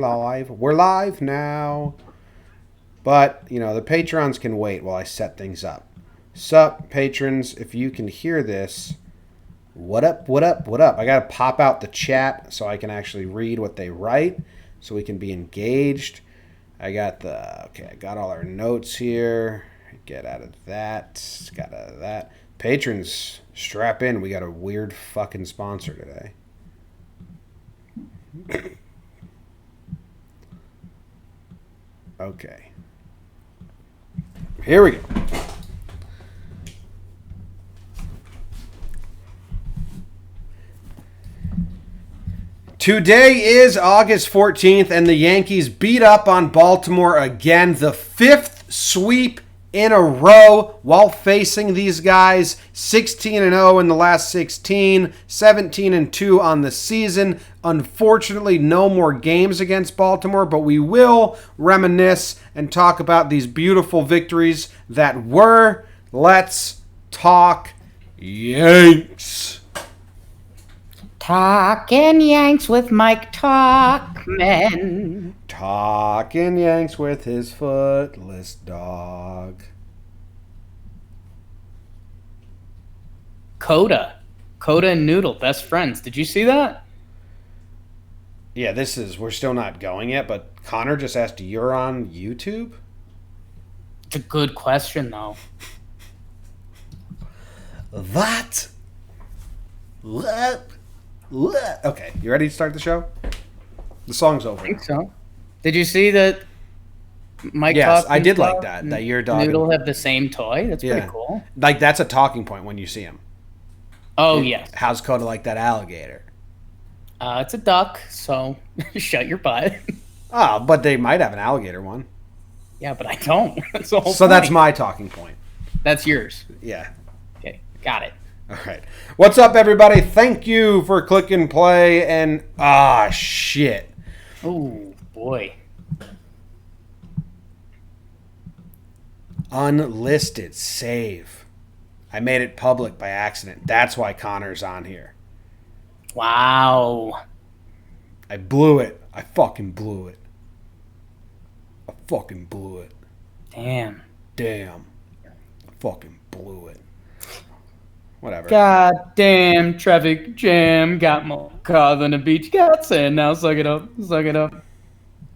Live. We're live now. But, the patrons can wait while I set things up. Sup, patrons, if you can hear this, what up, what up, what up? I got to pop out the chat so I can actually read what they write so we can be engaged. I got all our notes here. Get out of that. Got out of that. Patrons, strap in. We got a weird fucking sponsor today. Okay. Here we go. Today is August 14th, and the Yankees beat up on Baltimore again. The fifth sweep in a row while facing these guys. 16-0 in the last 16, 17-2 on the season. Unfortunately, no more games against Baltimore, but we will reminisce and talk about these beautiful victories that were. Let's talk Yanks. Talking Yanks with Mike Talkman. Talking Yanks with his footless dog. Coda and Noodle, best friends. Did you see that? Yeah, we're still not going yet, but Connor just asked, you're on YouTube? It's a good question, though. What? Okay, you ready to start the show? The song's over. I think so. Did you see that Mike Yes, Talkman I did like that your dog Noodle have the same toy? That's pretty cool. Like, that's a talking point when you see him. Oh, yes. How's Coda like that alligator? It's a duck, so shut your butt. Oh, but they might have an alligator one. Yeah, but I don't. That's the whole So point. that's my talking point. That's yours. Yeah. Okay, got it. All right. What's up, everybody? Thank you for clicking play and... shit. Oh, boy. Unlisted save. I made it public by accident. That's why Connor's on here. Wow. I blew it. I fucking blew it. I fucking blew it. Damn. I fucking blew it. Whatever. God damn traffic jam. Got more car than a beach. Got sand now. Suck it up. Suck it up.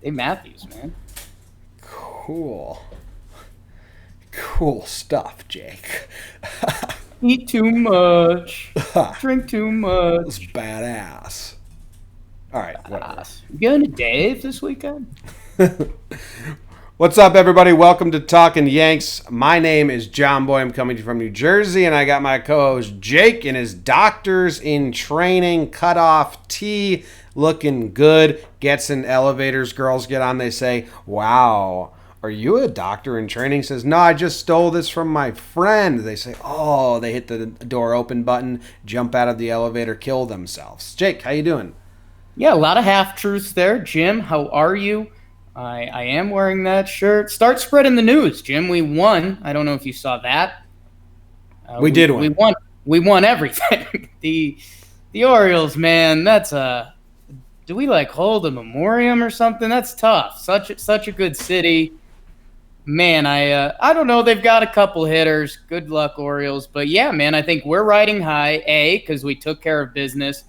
Hey, Matthews, man. Cool stuff, Jake. Eat too much. Drink too much. It's badass. All right, whatever. You going to Dave this weekend? What's up, everybody? Welcome to Talking Yanks. My name is John Boy. I'm coming from New Jersey, and I got my co-host Jake in his doctors in training cutoff tee, looking good. Gets in elevators. Girls get on. They say, "Wow, are you a doctor in training?" Says, "No, I just stole this from my friend." They say, "Oh," they hit the door open button, jump out of the elevator, kill themselves. Jake, how you doing? Yeah, a lot of half-truths there. Jim, how are you? I am wearing that shirt. Start spreading the news, Jim. We won. I don't know if you saw that. We did win. We won. We won everything. The Orioles, man. That's a. Do we hold a memoriam or something? That's tough. Such a good city. Man, I don't know. They've got a couple hitters. Good luck, Orioles. But yeah, man, I think we're riding high. Because we took care of business.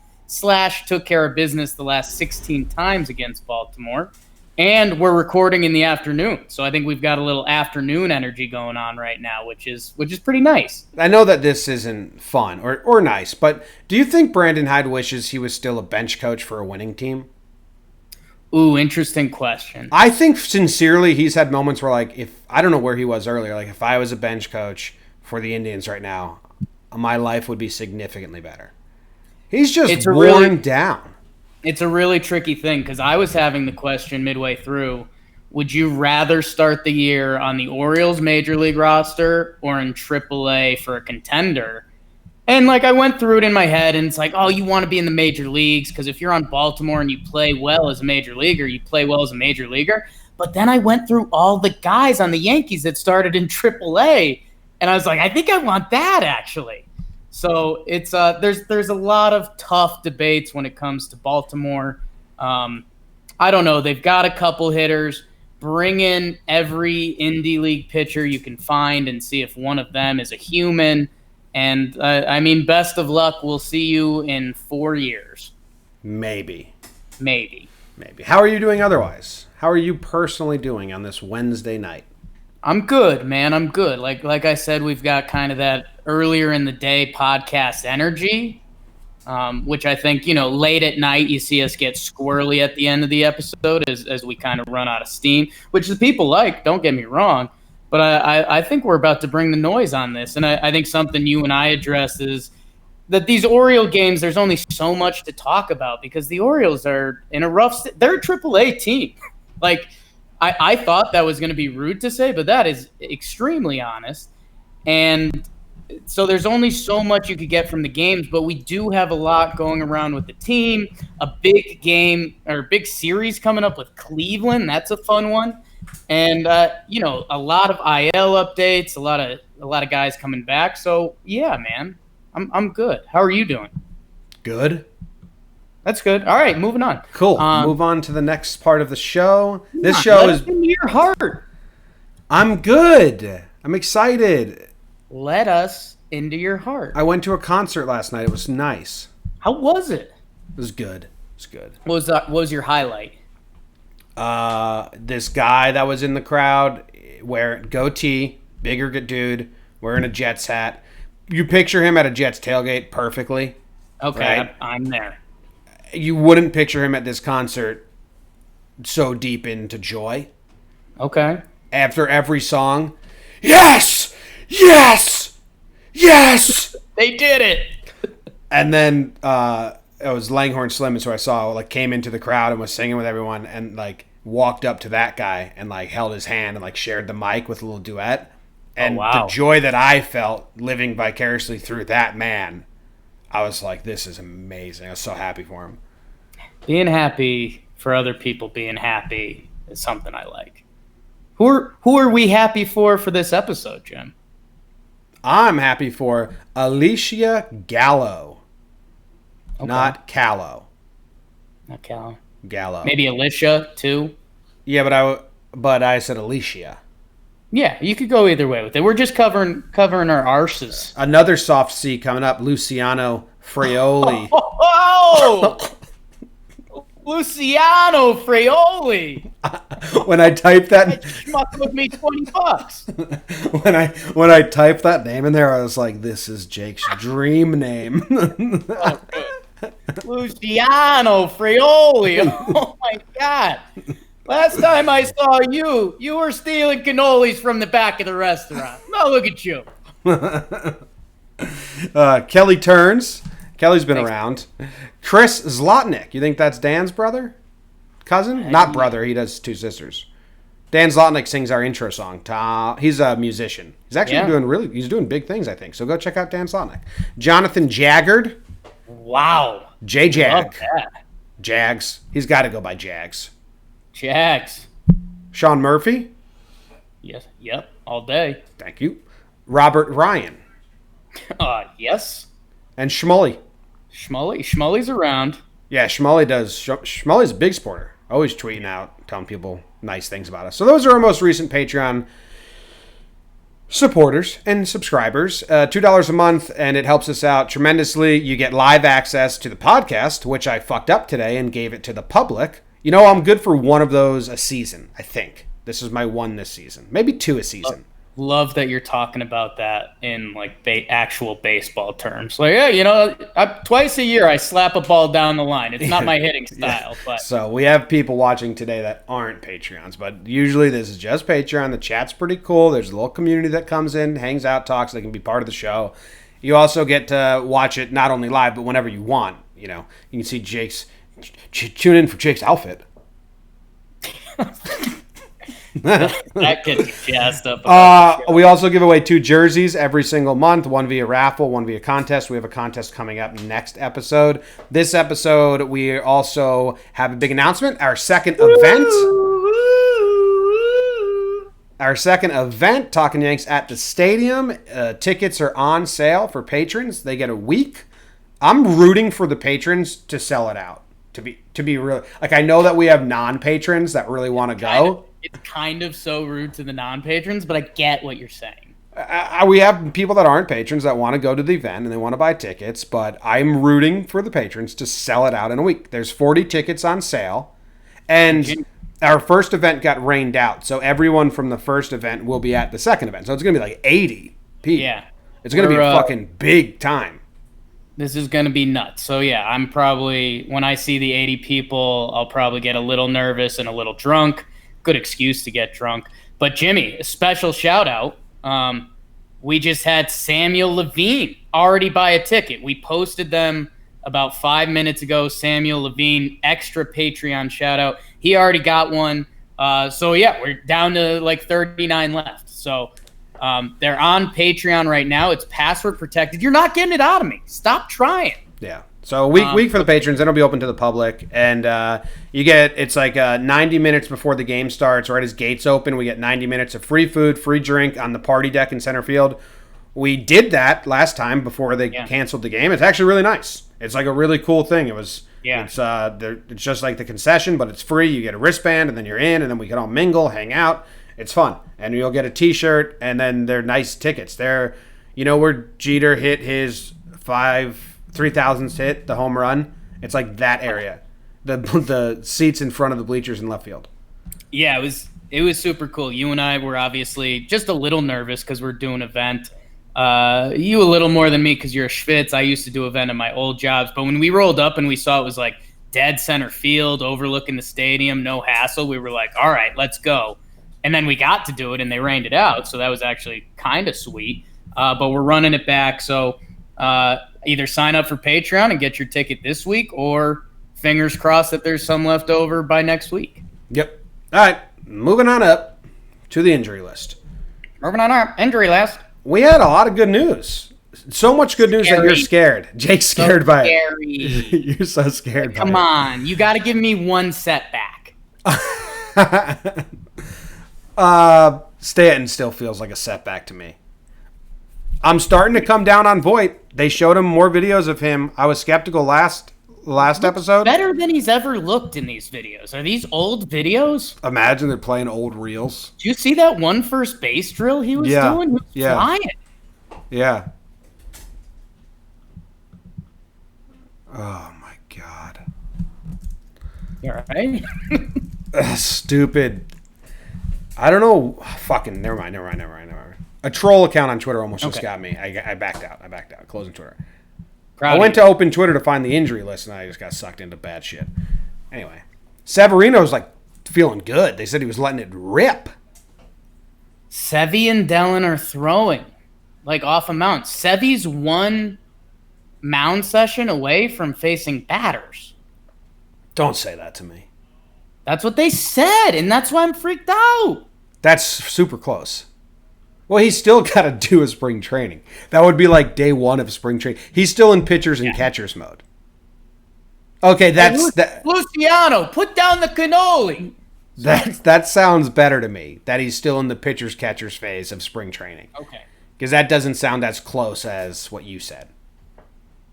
/ took care of business the last 16 times against Baltimore. And we're recording in the afternoon. So I think we've got a little afternoon energy going on right now, which is pretty nice. I know that this isn't fun or nice, but do you think Brandon Hyde wishes he was still a bench coach for a winning team? Ooh, interesting question. I think sincerely he's had moments where, if I don't know where he was earlier, if I was a bench coach for the Indians right now, my life would be significantly better. He's just worn down. It's a really tricky thing because I was having the question midway through, would you rather start the year on the Orioles Major League roster or in AAA for a contender? And I went through it in my head and it's oh, you want to be in the major leagues because if you're on Baltimore and you play well as a major leaguer, you play well as a major leaguer. But then I went through all the guys on the Yankees that started in AAA and I was I think I want that actually. So it's there's a lot of tough debates when it comes to Baltimore. I don't know. They've got a couple hitters. Bring in every indie league pitcher you can find and see if one of them is a human. And I mean, best of luck. We'll see you in 4 years. Maybe. How are you doing otherwise? How are you personally doing on this Wednesday night? I'm good, man. I'm good. Like I said, we've got kind of that earlier in the day podcast energy, which I think, late at night you see us get squirrely at the end of the episode as we kind of run out of steam, which the people like, don't get me wrong. But I think we're about to bring the noise on this. And I think something you and I address is that these Oriole games, there's only so much to talk about because the Orioles are in a rough – they're a AAA team. Like, I thought that was going to be rude to say, but that is extremely honest. And so there's only so much you could get from the games, but we do have a lot going around with the team. A big game or big series coming up with Cleveland. That's a fun one. And, a lot of IL updates, a lot of guys coming back. So, yeah, man. I'm good. How are you doing? Good. That's good. All right, moving on. Cool. Move on to the next part of the show. This show is into your heart. I'm good. I'm excited. Let us into your heart. I went to a concert last night. It was nice. How was it? It was good. What was your highlight? This guy that was in the crowd, wearing goatee, bigger dude, wearing a Jets hat. You picture him at a Jets tailgate perfectly. Okay, right? I'm there. You wouldn't picture him at this concert so deep into joy. Okay. After every song, yes! Yes! Yes! They did it! And then it was Langhorne Slim, who I saw, came into the crowd and was singing with everyone and, walked up to that guy and, held his hand and, shared the mic with a little duet. And the joy that I felt living vicariously through that man, I was like, this is amazing. I was so happy for him. Being happy for other people being happy is something I like. Who are we happy for this episode, Jim? I'm happy for Alicia Gallo. Okay. Not Callow. Not Callow. Gallo. Maybe Alicia, too? Yeah, but I said Alicia. Yeah, you could go either way with it. We're just covering our arses. Another soft C coming up, Luciano Fraioli. Oh! Luciano Fraioli. When I typed that, schmuck with me $20. when I typed that name in there, I was like, "This is Jake's dream name." Luciano Fraioli. Oh my God! Last time I saw you, you were stealing cannolis from the back of the restaurant. Now look at you. Kelly Turns. Kelly's been around. Chris Zlotnick. You think that's Dan's brother? Cousin? Not brother. He does two sisters. Dan Zlotnick sings our intro song. He's a musician. He's actually he's doing big things, I think. So go check out Dan Zlotnick. Jonathan Jaggard. Wow. J-Jag. Love that. Jags. He's got to go by Jags. Jags. Sean Murphy. Yes. Yep. All day. Thank you. Robert Ryan. Yes. And Schmully. Schmully's around. Yeah, Schmully does. Schmully's a big supporter. Always tweeting out, telling people nice things about us. So those are our most recent Patreon supporters and subscribers. $2 a month, and it helps us out tremendously. You get live access to the podcast, which I fucked up today and gave it to the public. I'm good for one of those a season, I think. This is my one this season. Maybe two a season. Love that you're talking about that in actual baseball terms. Yeah, twice a year I slap a ball down the line. It's not my hitting style. Yeah. But so we have people watching today that aren't Patreons, but usually this is just Patreon. The chat's pretty cool. There's a little community that comes in, hangs out, talks. They can be part of the show. You also get to watch it not only live, but whenever you want. You can see Jake's. Tune in for Jake's outfit. That gets jazzed up. We also give away 2 jerseys every single month, one via raffle, one via contest. We have a contest coming up next episode. This episode, we also have a big announcement. Our second event, Talking Yanks at the Stadium. Tickets are on sale for patrons. They get a week. I'm rooting for the patrons to sell it out, to to be real. Like, I know that we have non-patrons that really want to go. It's kind of so rude to the non-patrons, but I get what you're saying. We have people that aren't patrons that want to go to the event and they want to buy tickets, but I'm rooting for the patrons to sell it out in a week. There's 40 tickets on sale, and our first event got rained out, so everyone from the first event will be at the second event. So it's going to be like 80 people. Yeah. It's going to be a fucking big time. This is going to be nuts. So, yeah, I'm probably, when I see the 80 people, I'll probably get a little nervous and a little drunk. Good excuse to get drunk. But, Jimmy, a special shout-out. We just had Samuel Levine already buy a ticket. We posted them about 5 minutes ago. Samuel Levine, extra Patreon shout-out. He already got one. So, yeah, we're down to like 39 left. So, they're on Patreon right now. It's password protected. You're not getting it out of me. Stop trying. Yeah. So week for the patrons, then it'll be open to the public, and it's like 90 minutes before the game starts, right as gates open. We get 90 minutes of free food, free drink on the party deck in center field. We did that last time before they canceled the game. It's actually really nice. It's like a really cool thing. It's just like the concession, but it's free. You get a wristband, and then you're in, and then we can all mingle, hang out. It's fun, and you'll get a T-shirt, and then they're nice tickets. They're, where Jeter hit his 3,000th hit, the home run. It's like that area, the seats in front of the bleachers in left field. Yeah, it was super cool. You and I were obviously just a little nervous because we're doing an event. You a little more than me because you're a Schwitz. I used to do event at my old jobs, but when we rolled up and we saw it was like dead center field, overlooking the stadium, no hassle, we were like, all right, let's go. And then we got to do it, and they rained it out, so that was actually kind of sweet. But we're running it back, so either sign up for Patreon and get your ticket this week, or fingers crossed that there's some left over by next week. Yep. All right, moving on up to the injury list. Moving on up, injury list. We had a lot of good news. So much good news that you're scared. Jake's scared by it. You're so scared by it. Come on, you got to give me one setback. Stanton still feels like a setback to me. I'm starting to come down on Voit. They showed him more videos of him. I was skeptical last episode. Better than he's ever looked in these videos. Are these old videos? Imagine they're playing old reels. Do you see that one first base drill he was doing? He was flying. Yeah. Oh my God. You all right? Stupid. I don't know. Fucking never mind. A troll account on Twitter almost just got me. I backed out. Closing Twitter. I went to open Twitter to find the injury list, and I just got sucked into bad shit. Anyway, Severino's like feeling good. They said he was letting it rip. Sevy and Dellin are throwing like off a mound. Sevy's one mound session away from facing batters. Don't say that to me. That's what they said, and that's why I'm freaked out. That's super close. Well, he's still got to do a spring training. That would be like day one of spring training. He's still in pitchers and catchers mode. Okay, Luciano, put down the cannoli. That sounds better to me, that he's still in the pitchers catchers phase of spring training. Okay. Because that doesn't sound as close as what you said.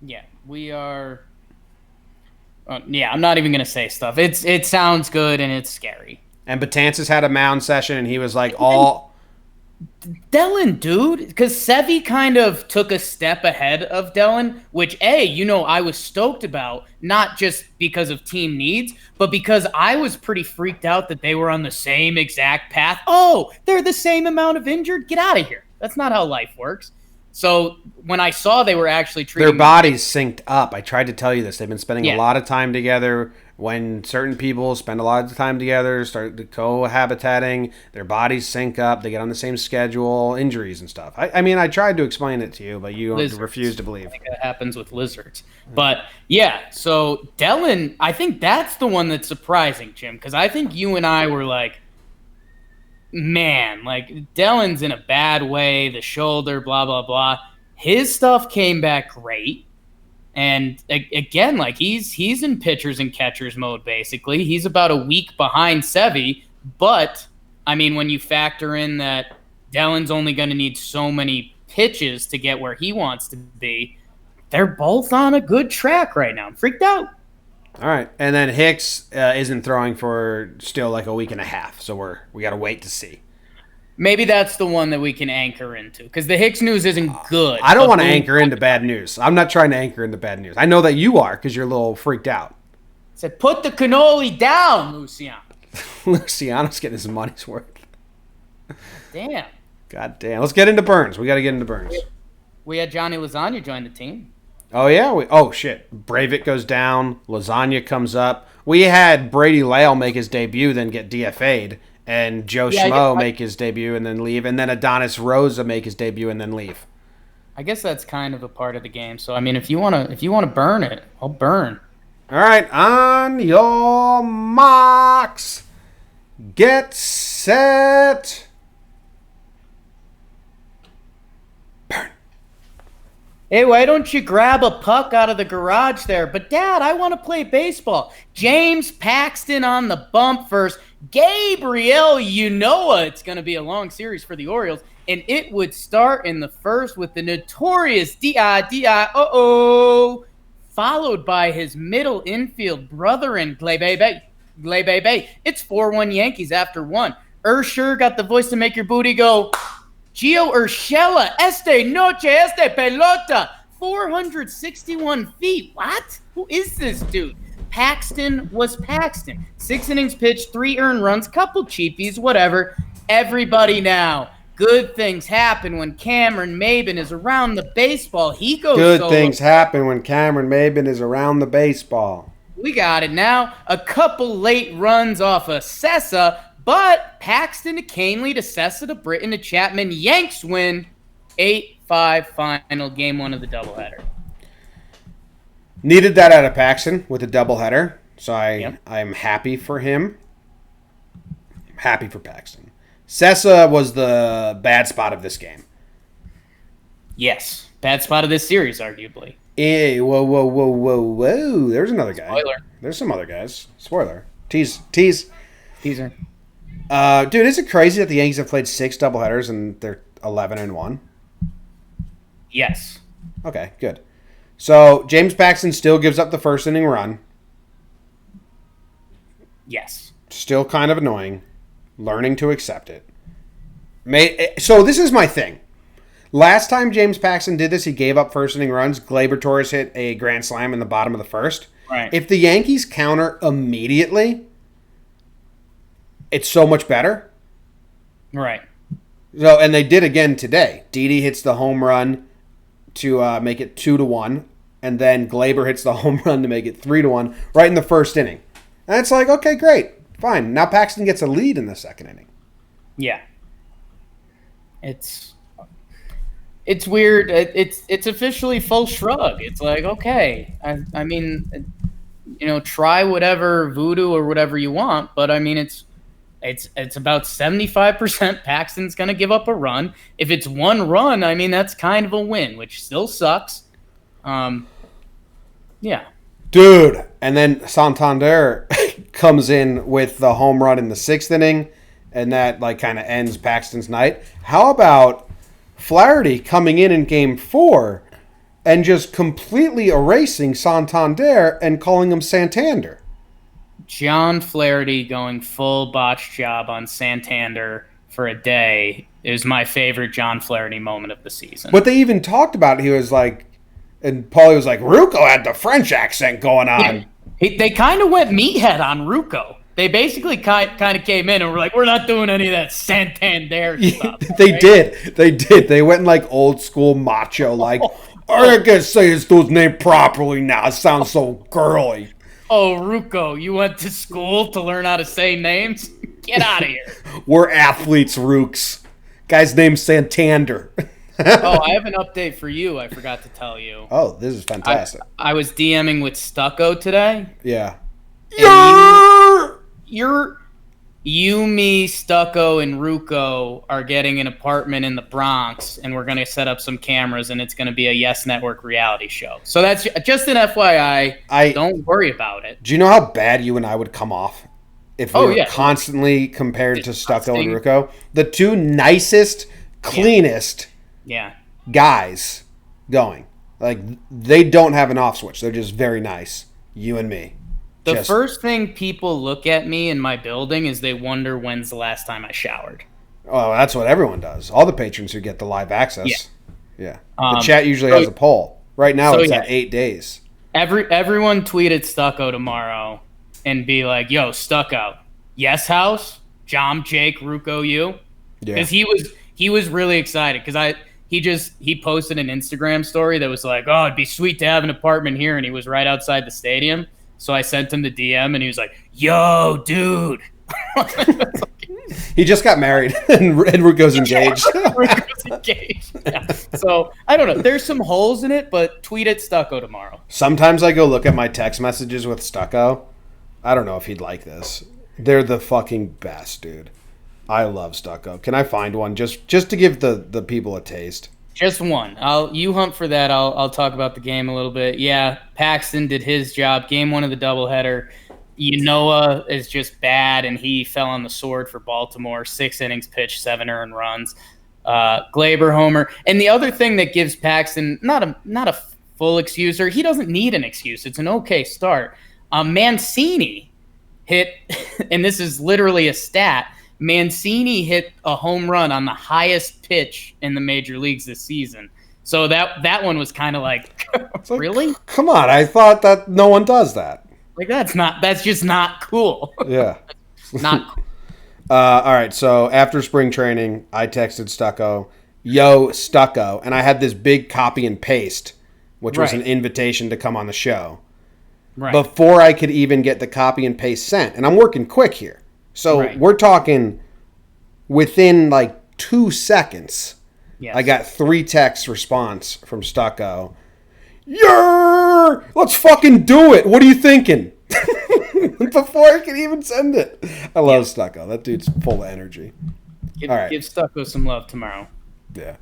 Yeah, we are... I'm not even going to say stuff. It sounds good and it's scary. And Betances had a mound session and he was like Dellin, dude, because Sevy kind of took a step ahead of Dellin, which, I was stoked about, not just because of team needs, but because I was pretty freaked out that they were on the same exact path. Oh, they're the same amount of injured? Get out of here. That's not how life works. So when I saw they were actually treating... Their bodies synced up. I tried to tell you this. They've been spending a lot of time together. When certain people spend a lot of time together, start the cohabitating, their bodies sync up, they get on the same schedule, injuries and stuff. I tried to explain it to you, but you refuse to believe. I think that happens with lizards. But, so Dellin, I think that's the one that's surprising, Jim, because I think you and I were like, man, like, Dellin's in a bad way, the shoulder, blah, blah, blah. His stuff came back great. And again, like he's in pitchers and catchers mode, basically. He's about a week behind Sevy. But, when you factor in that Dellin's only going to need so many pitches to get where he wants to be, they're both on a good track right now. I'm freaked out. All right, and then Hicks isn't throwing for still like a week and a half, so we got to wait to see. Maybe that's the one that we can anchor into because the Hicks news isn't good. I don't want to anchor into bad news. I'm not trying to anchor into bad news. I know that you are because you're a little freaked out. Said, put the cannoli down, Luciano. Luciano's getting his money's worth. Damn. God damn. Let's get into Burns. We got to get into Burns. We had Johnny Lasagna join the team. Oh, yeah? Oh, shit. Breivik goes down. Lasagna comes up. We had Brady Lale make his debut, then get DFA'd. And Joe Schmo make his debut and then leave. And then Adonis Rosa make his debut and then leave. I guess that's kind of a part of the game. So, I mean, if you wanna burn it, I'll burn. All right. On your marks. Get set. Hey, why don't you grab a puck out of the garage there? But, Dad, I want to play baseball. James Paxton on the bump first. Gabriel Ynoa. It's going to be a long series for the Orioles. And it would start in the first with the notorious D-I-D-I-O-O, followed by his middle infield brother in Glebebe. It's 4-1 Yankees after one. Ursher got the voice to make your booty go... Gio Urshela, esta noche, esta pelota, 461 feet. What? Who is this dude? Paxton was Paxton. 6 innings pitched, 3 earned runs, couple cheapies, whatever. Everybody now. Good things happen when Cameron Maben is around the baseball. He goes Good solo. things happen when Cameron Maben is around the baseball. We got it now. A couple late runs off of Sessa. But Paxton to Canely to Sessa to Britton to Chapman. Yanks win 8-5 final game 1 of the doubleheader. Needed that out of Paxton with a doubleheader. So I'm happy for him. I'm happy for Paxton. Sessa was the bad spot of this game. Yes. Bad spot of this series, arguably. Hey, whoa. There's another guy. Spoiler. There's some other guys. Spoiler. Tease. Teaser. Dude, is it crazy that the Yankees have played 6 doubleheaders and they're 11-1? Yes. Okay, good. So James Paxton still gives up the first inning run. Yes. Still kind of annoying. Learning to accept it. So this is my thing. Last time James Paxton did this, he gave up first inning runs. Gleyber Torres hit a grand slam in the bottom of the first. Right. If the Yankees counter immediately, it's so much better. Right. So, and they did again today. Didi hits the home run to make it 2-1, and then Gleyber hits the home run to make it 3-1 right in the first inning. And it's like, okay, great, fine. Now Paxton gets a lead in the second inning. Yeah. It's weird. It's officially full shrug. It's like, okay, I mean, try whatever voodoo or whatever you want, but I mean, it's about 75% Paxton's going to give up a run. If it's 1 run, I mean, that's kind of a win, which still sucks. Yeah. Dude, and then Santander comes in with the home run in the 6th inning, and that kind of ends Paxton's night. How about Flaherty coming in Game 4 and just completely erasing Santander and calling him Santander? John Flaherty going full botch job on Santander for a day is my favorite John Flaherty moment of the season. But they even talked about it. He was like, and Paulie was like, Rucco had the French accent going on. Yeah, they kind of went meathead on Rucco. They basically kind of came in and were like, we're not doing any of that Santander stuff. They did. They went old school macho, I gotta say his dude's name properly now. It sounds so girly. Oh, Rucco, you went to school to learn how to say names? Get out of here. We're athletes, Rooks. Guy's name's Santander. Oh, I have an update for you. I forgot to tell you. Oh, this is fantastic. I was DMing with Stucco today. Yeah. You, me, Stucco, and Rucco are getting an apartment in the Bronx, and we're going to set up some cameras, and it's going to be a Yes Network reality show. So that's just an FYI. Don't worry about it. Do you know how bad you and I would come off if we were constantly compared to Stucco and Rucco? The two nicest, cleanest guys going. They don't have an off switch. They're just very nice. You and me. The Just first thing people look at me in my building is they wonder when's the last time I showered. oh, that's what everyone does. All the patrons who get the live Yeah. access. Yeah. The chat usually so- has a poll. Right now so it's yeah. at 8 days. Everyone tweeted Stucco tomorrow and be like, "Yo, Stucco, yes house, Jom, Jake, Ruko, you," Yeah. because he was really excited because he posted an Instagram story that was like, "Oh, it'd be sweet to have an apartment here," and he was right outside the stadium. So I sent him the DM and he was like, "Yo, dude." He just got married and Ruko's engaged. Ruko's engaged. Yeah. So I don't know. There's some holes in it, but tweet at Stucco tomorrow. Sometimes I go look at my text messages with Stucco. I don't know if he'd like this. They're the fucking best, dude. I love Stucco. Can I find one just to give the people a taste? Just one. You hunt for that. I'll talk about the game a little bit. Yeah, Paxton did his job. Game 1 of the doubleheader. Yanoa is just bad, and he fell on the sword for Baltimore. 6 innings pitched, 7 earned runs. Glaber homer. And the other thing that gives Paxton not a full excuse, or he doesn't need an excuse. It's an okay start. Mancini hit, and this is literally a stat. Mancini hit a home run on the highest pitch in the major leagues this season. So that one was kind of like, really? Come on, I thought that no one does that. Like that's just not cool. Yeah. Not cool. All right, so after spring training, I texted Stucco, "Yo, Stucco," and I had this big copy and paste, which was an invitation to come on the show. Right. Before I could even get the copy and paste sent, and I'm working quick here. So we're talking within like 2 seconds, Yes. I got 3 text response from Stucco. "Yer! Let's fucking do it. What are you thinking?" Before I could even send it. I love Stucco. That dude's full of energy. Give Stucco some love tomorrow. Yeah.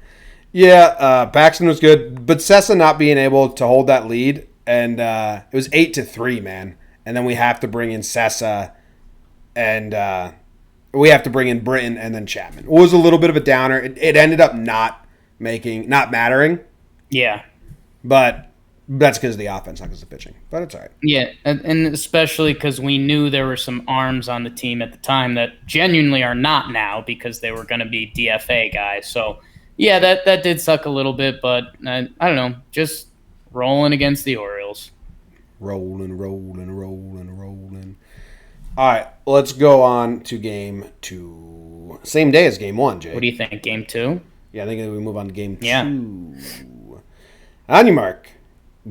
Yeah, Paxton was good, but Sessa not being able to hold that lead, and it was 8-3, man. And then we have to bring in Sessa, and we have to bring in Britton and then Chapman. It was a little bit of a downer. It ended up not mattering. Yeah. But that's because of the offense, not because of the pitching. But it's all right. Yeah, and especially because we knew there were some arms on the team at the time that genuinely are not now because they were going to be DFA guys. So, yeah, that did suck a little bit, but I don't know, just rolling against the Orioles. Rolling. All right, let's go on to game 2. Same day as game 1, Jay. What do you think, game 2? Yeah, I think we move on to game 2. Yeah. On your mark.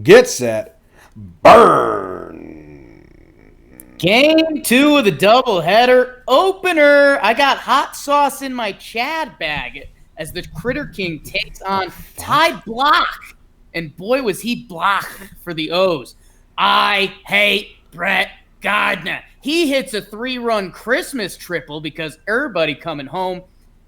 Get set. Burn. Game 2 of the doubleheader opener. I got hot sauce in my Chad bag as the Critter King takes on Ty Block. And boy, was he blocked for the O's. I hate Brett Gardner. He hits a 3-run Christmas triple because everybody coming home.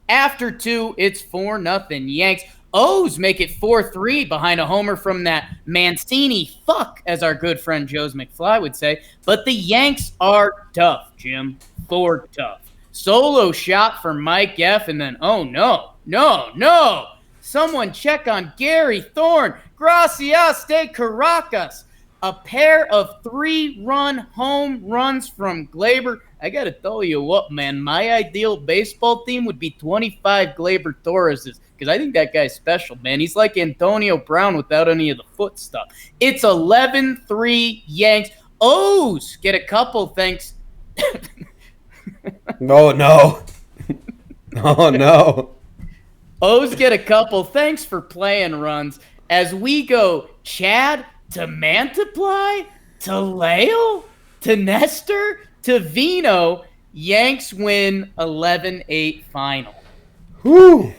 After 2, it's 4-0 Yanks. O's make it 4-3 behind a homer from that Mancini fuck, as our good friend Joe's McFly would say. But the Yanks are tough, Jim. Thor tough. Solo shot for Mike F. And then, oh, no. Someone check on Gary Thorne. Gracias de Caracas. A pair of 3-run home runs from Glaber. I got to tell you what, man. My ideal baseball team would be 25 Glaber Torreses because I think that guy's special, man. He's like Antonio Brown without any of the foot stuff. It's 11-3 Yanks. O's get a couple, thanks. Oh, no. Oh, no. O's get a couple. Thanks for playing runs. As we go, Chad to Mantiply to Lale to Nestor to Vino. Yanks win 11-8 final. Whew.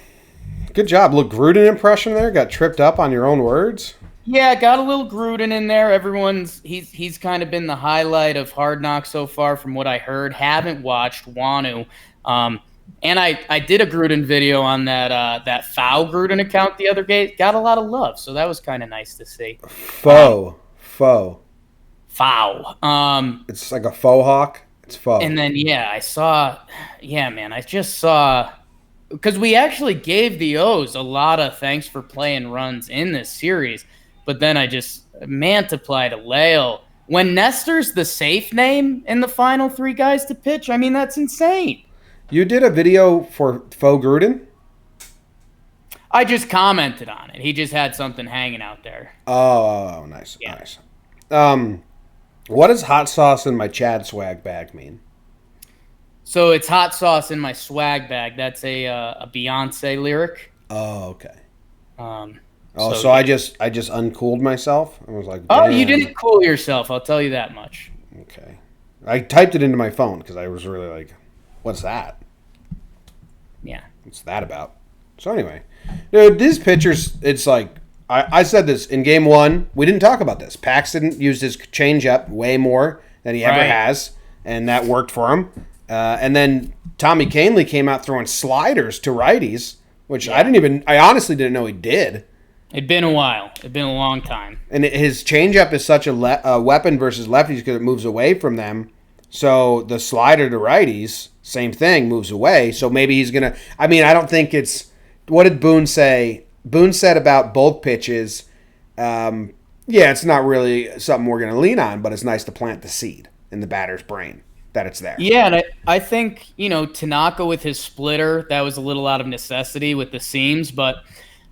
Good job. Little Gruden impression there. Got tripped up on your own words. Yeah, got a little Gruden in there. He's kind of been the highlight of Hard Knocks so far from what I heard. Haven't watched, want to. And I did a Gruden video on that foul Gruden account the other day. Got a lot of love, so that was kind of nice to see. Foul. It's like a faux hawk. It's faux. And then I just saw because we actually gave the O's a lot of thanks for playing runs in this series, but then I just Mantiply to Lale When Nestor's the safe name in the final three guys to pitch, I mean, that's insane. You did a video for Faux Gruden? I just commented on it. He just had something hanging out there. Oh, nice, Yeah. nice. What does hot sauce in my Chad swag bag mean? So it's hot sauce in my swag bag. That's a Beyonce lyric. Oh, okay. So I just uncooled myself. I was like, oh, damn. you didn't cool yourself. I'll tell you that much. Okay. I typed it into my phone because I was really like, what's that? Yeah. What's that about? So anyway, dude, these pitchers, it's like, I said this in game one. We didn't talk about this. Paxton used his changeup way more than he ever has, and that worked for him. And then Tommy Kahnle came out throwing sliders to righties, which I honestly didn't know he did. It'd been a while. It'd been a long time. And his changeup is such a weapon versus lefties because it moves away from them. So the slider to righties, same thing, moves away. So maybe he's going to – I mean, I don't think it's – what did Boone say? Boone said about both pitches, yeah, it's not really something we're going to lean on, but it's nice to plant the seed in the batter's brain that it's there. Yeah, and I think, Tanaka with his splitter, that was a little out of necessity with the seams, but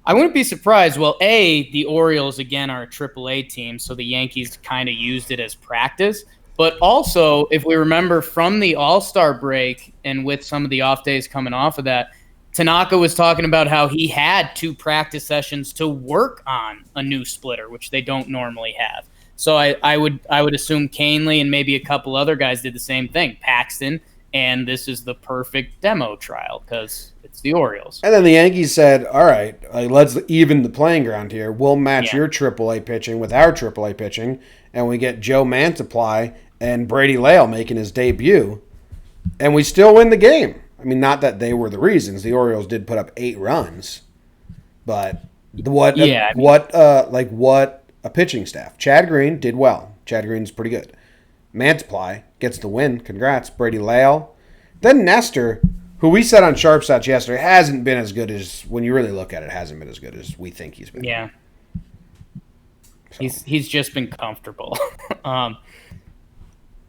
I wouldn't be surprised. Well, the Orioles, again, are a AAA team, so the Yankees kind of used it as practice. But also, if we remember from the All-Star break and with some of the off days coming off of that, Tanaka was talking about how he had 2 practice sessions to work on a new splitter, which they don't normally have. So I would assume Kahnle and maybe a couple other guys did the same thing. Paxton, and this is the perfect demo trial because it's the Orioles. And then the Yankees said, all right, let's even the playing ground here. We'll match your AAA pitching with our AAA pitching, and we get Joe Mantiply and Brady Lale making his debut, and we still win the game. I mean, not that they were the reasons. The Orioles did put up 8 runs, but what a pitching staff. Chad Green did well. Chad Green's pretty good. Mantiply gets the win. Congrats, Brady Lale. Then Nestor, who we said on Sharp Stats yesterday, hasn't been as good as, when you really look at it, hasn't been as good as we think he's been. Yeah. So. He's just been comfortable.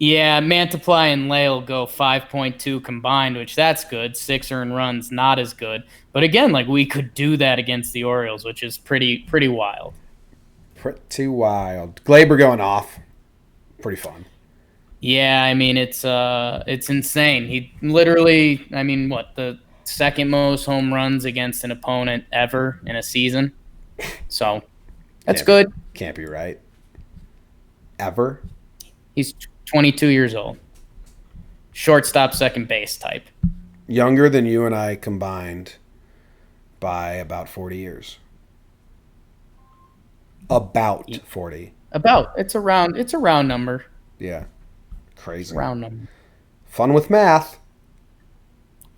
Yeah, Mantiply and Lale go 5.2 combined, which that's good. 6 earned runs, not as good. But again, we could do that against the Orioles, which is pretty wild. Pretty wild. Glaber going off. Pretty fun. Yeah, I mean, it's insane. He literally, the second most home runs against an opponent ever in a season. So, that's good. Can't be right. Ever? He's 22 years old. Shortstop, second base type. Younger than you and I combined by about 40 years. About 40. It's a round number. Yeah. Crazy. Round number. Fun with math.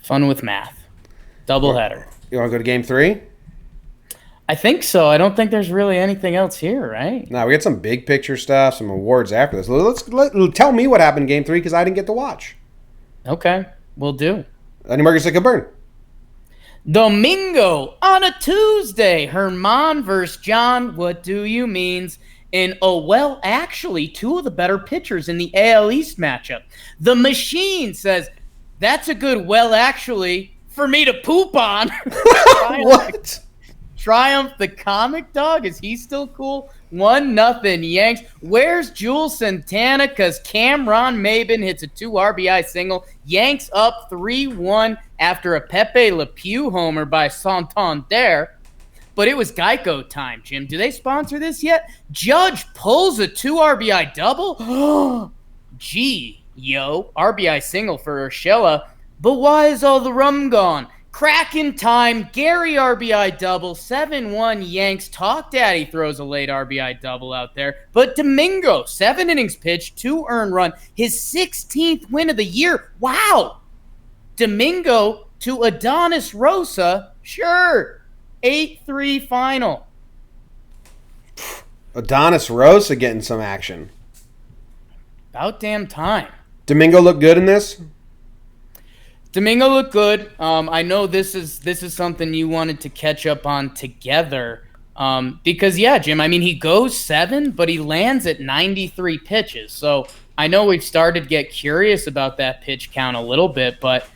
Doubleheader. You want to go to game 3? I think so. I don't think there's really anything else here, right? No, we got some big picture stuff, some awards after this. Tell me what happened in game 3 because I didn't get to watch. Okay, we'll do. Any Marcus Burn. Domingo on a Tuesday. Herman versus John. What do you means? And actually, 2 of the better pitchers in the AL East matchup. The Machine says, that's a good actually for me to poop on. What? Triumph the comic dog. Is he still cool? 1-0 Yanks. Where's Jules Santana? Because Cameron Maben hits a 2 RBI single. Yanks up 3-1 after a Pepe Le Pew homer by Santander. But it was Geico time, Jim. Do they sponsor this yet? Judge pulls a 2 RBI double. Gee, RBI single for Urshela. But why is all the rum gone? Kraken time, Gary RBI double, 7-1 Yanks. Talk Daddy throws a late RBI double out there. But Domingo, 7 innings pitched, 2 earned run, his 16th win of the year. Wow! Domingo to Adonis Rosa, sure. 8-3 final. Adonis Rosa getting some action. About damn time. Domingo looked good in this? Domingo looked good. I know this is something you wanted to catch up on together. Because, yeah, Jim, I mean, he goes 7, but he lands at 93 pitches. So I know we've started to get curious about that pitch count a little bit, but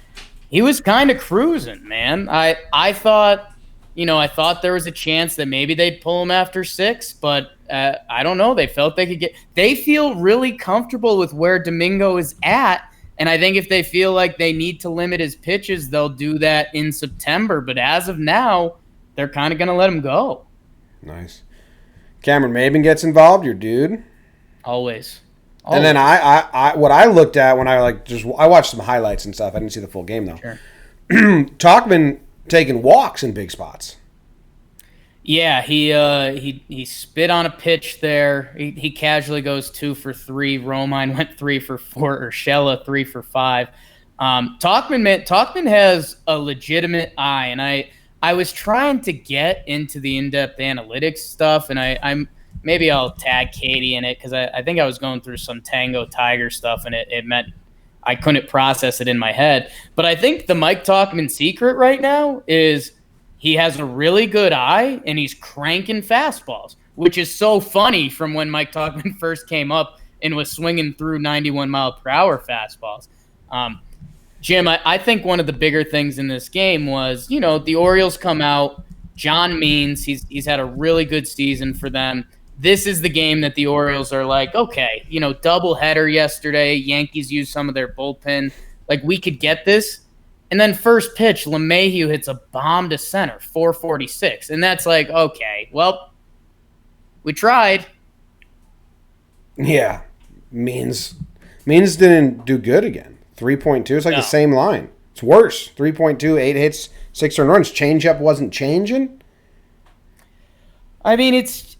he was kind of cruising, man. I thought, I thought there was a chance that maybe they'd pull him after 6, but I don't know. They felt they feel really comfortable with where Domingo is at. And I think if they feel like they need to limit his pitches, they'll do that in September. But as of now, they're kind of going to let him go. Nice. Cameron Maben gets involved, your dude. Always. And then I what I looked at when I watched some highlights and stuff. I didn't see the full game though. Sure. Talkman taking walks in big spots. Yeah, he spit on a pitch there. He casually goes 2 for 3. Romine went 3 for 4. Urshela 3 for 5. Talkman has a legitimate eye, and I was trying to get into the in-depth analytics stuff, and I'm maybe I'll tag Katie in it because I think I was going through some Tango Tiger stuff, and it meant I couldn't process it in my head. But I think the Mike Talkman secret right now is he has a really good eye, and he's cranking fastballs, which is so funny from when Mike Talkman first came up and was swinging through 91-mile-per-hour fastballs. Jim, I think one of the bigger things in this game was, the Orioles come out. John Means, he's had a really good season for them. This is the game that the Orioles are like, okay, doubleheader yesterday. Yankees used some of their bullpen. Like, we could get this. And then first pitch, LeMahieu hits a bomb to center, 446. And that's like, okay, well, we tried. Yeah. Means didn't do good again. 3.2. It's like the same line. It's worse. 3.2, 8 hits, 6 earned runs. Changeup wasn't changing. I mean, it's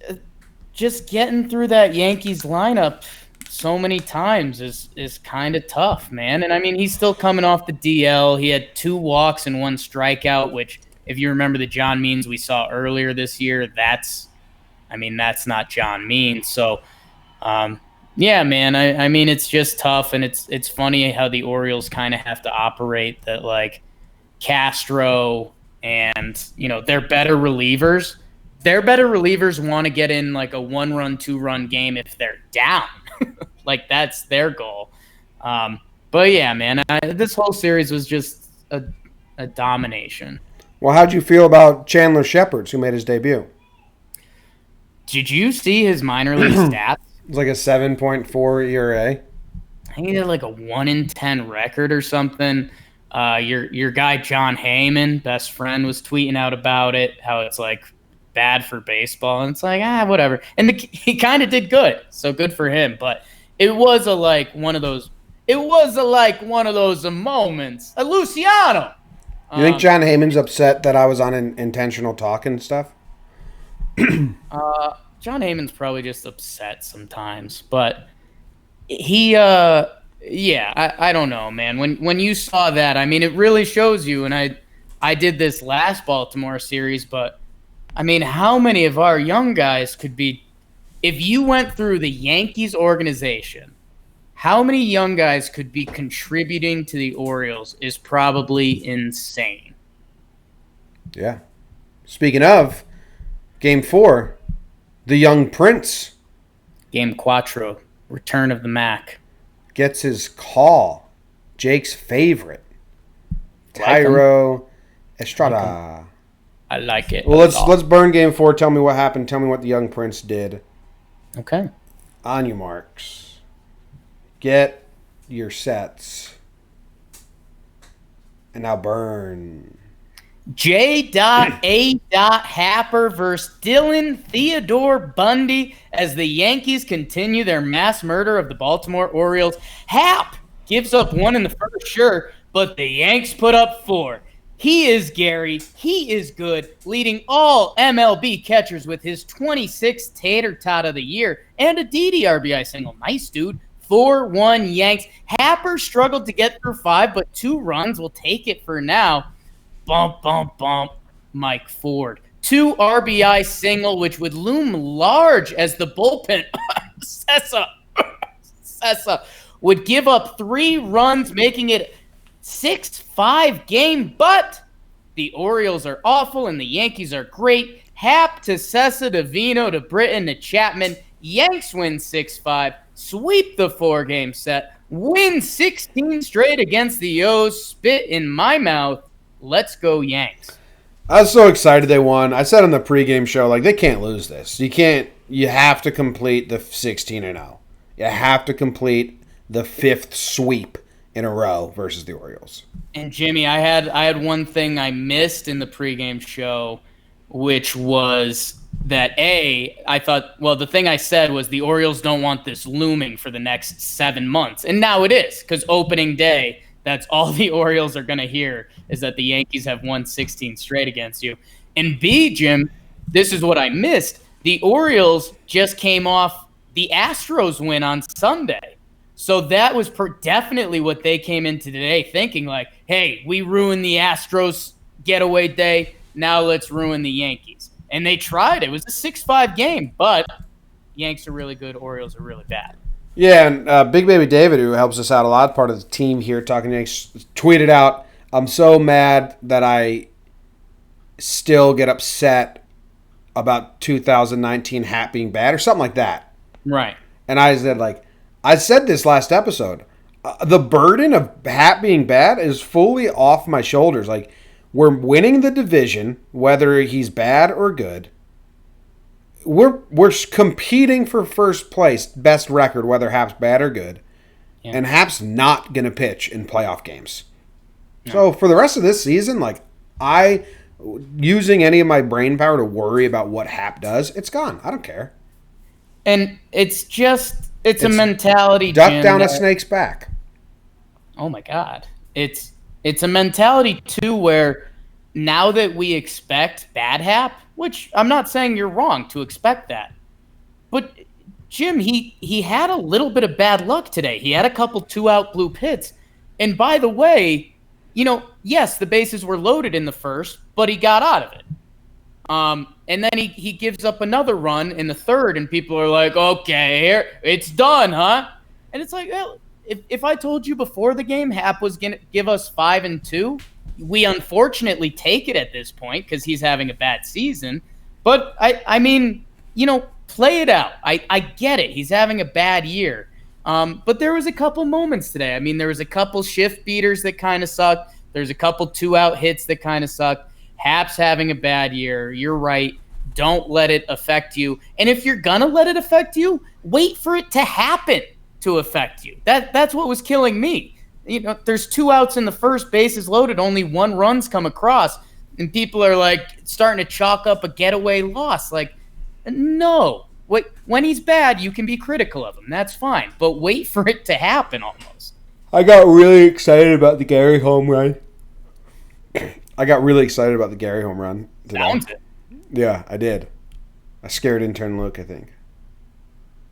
just getting through that Yankees lineup so many times is kind of tough, man. And I mean, he's still coming off the DL. He had 2 walks and 1 strikeout, which, if you remember the John Means we saw earlier this year, that's not John Means. So, yeah, man, I mean, it's just tough, and it's funny how the Orioles kind of have to operate that, like, Castro and, they're better relievers. Their better relievers want to get in, like, a 1-run, 2-run game if they're down. Like, that's their goal. But, yeah, man, this whole series was just a domination. Well, how'd you feel about Chandler Shepherds, who made his debut? Did you see his minor league stats? It was like a 7.4 ERA. I think he had like a 1-in-10 record or something. Your guy John Heyman, best friend, was tweeting out about it, how it's like bad for baseball, and it's like whatever. And he kind of did good, so good for him. But it was one of those moments. A Luciano. You think John Heyman's upset that I was on intentional talk and stuff? John Heyman's probably just upset sometimes, but he, I don't know, man. When you saw that, I mean, it really shows you, and I did this last Baltimore series, but, I mean, how many of our young guys could be, if you went through the Yankees organization, how many young guys could be contributing to the Orioles is probably insane. Yeah. Speaking of, Game 4, the young Prince. Game Quattro, return of the Mac. Gets his call. Jake's favorite. Tyro Estrada. I like it. Well, let's burn Game 4. Tell me what happened. Tell me what the young Prince did. Okay. On your marks. Get your sets. And now burn. J.A. Happer versus Dylan Theodore Bundy as the Yankees continue their mass murder of the Baltimore Orioles. Hap gives up 1 in the first, sure, but the Yanks put up 4. He is Gary. He is good, leading all MLB catchers with his 26th tater tot of the year and a Didi RBI single. Nice, dude. 4-1 Yanks. Happer struggled to get through 5, but 2 runs will take it for now. Bump, bump, bump, Mike Ford. 2 RBI single, which would loom large as the bullpen, Sessa, would give up 3 runs, making it 6-5 game. But the Orioles are awful and the Yankees are great. Hap to Sessa to Vino to Britton to Chapman. Yanks win 6-5, sweep the 4-game set, win 16 straight against the O's, spit in my mouth. Let's go Yanks. I was so excited they won. I said on the pregame show, like, they can't lose this. You have to complete the 16-0. You have to complete the 5th sweep in a row versus the Orioles. And Jimmy, I had one thing I missed in the pregame show, which was that I thought, well, the thing I said was the Orioles don't want this looming for the next 7 months. And now it is, because opening day, that's all the Orioles are going to hear is that the Yankees have won 16 straight against you. And B, Jim, this is what I missed. The Orioles just came off the Astros win on Sunday. So that was definitely what they came into today thinking, like, hey, we ruined the Astros getaway day. Now let's ruin the Yankees. And they tried. It was a 6-5 game, but Yanks are really good. Orioles are really bad. Yeah, and Big Baby David, who helps us out a lot, part of the team here, Talking Yanks, tweeted out, I'm so mad that I still get upset about 2019 Hap being bad, or something like that. Right. And I said this last episode. The burden of Hap being bad is fully off my shoulders. Like, we're winning the division, whether he's bad or good. We're competing for first place, best record, whether Hap's bad or good. Yeah. And Hap's not going to pitch in playoff games. No. So for the rest of this season, like, using any of my brain power to worry about what Hap does, it's gone. I don't care. And it's a mentality, duck Jim, down a snake's back. Oh my God. It's a mentality too where now that we expect bad Hap, which I'm not saying you're wrong to expect that, but Jim, he had a little bit of bad luck today. He had a couple 2-out bloop hits. And by the way, yes, the bases were loaded in the first, but he got out of it. And then he gives up another run in the third, and people are like, okay, here, it's done, huh? And it's like, well, if I told you before the game Hap was going to give us 5-2, we unfortunately take it at this point because he's having a bad season. But, I mean, play it out. I get it. He's having a bad year. But there was a couple moments today. I mean, there was a couple shift beaters that kind of sucked. There's a couple 2-out hits that kind of sucked. Hap's having a bad year. You're right. Don't let it affect you. And if you're going to let it affect you, wait for it to happen to affect you. That's what was killing me. There's 2 outs in the first, bases loaded, only 1 run's come across, and people are like starting to chalk up a getaway loss. Like, no. When he's bad, you can be critical of him. That's fine. But wait for it to happen almost. I got really excited about the Gary home run. Today. Sounds it. Yeah, I did. I scared intern Luke, I think.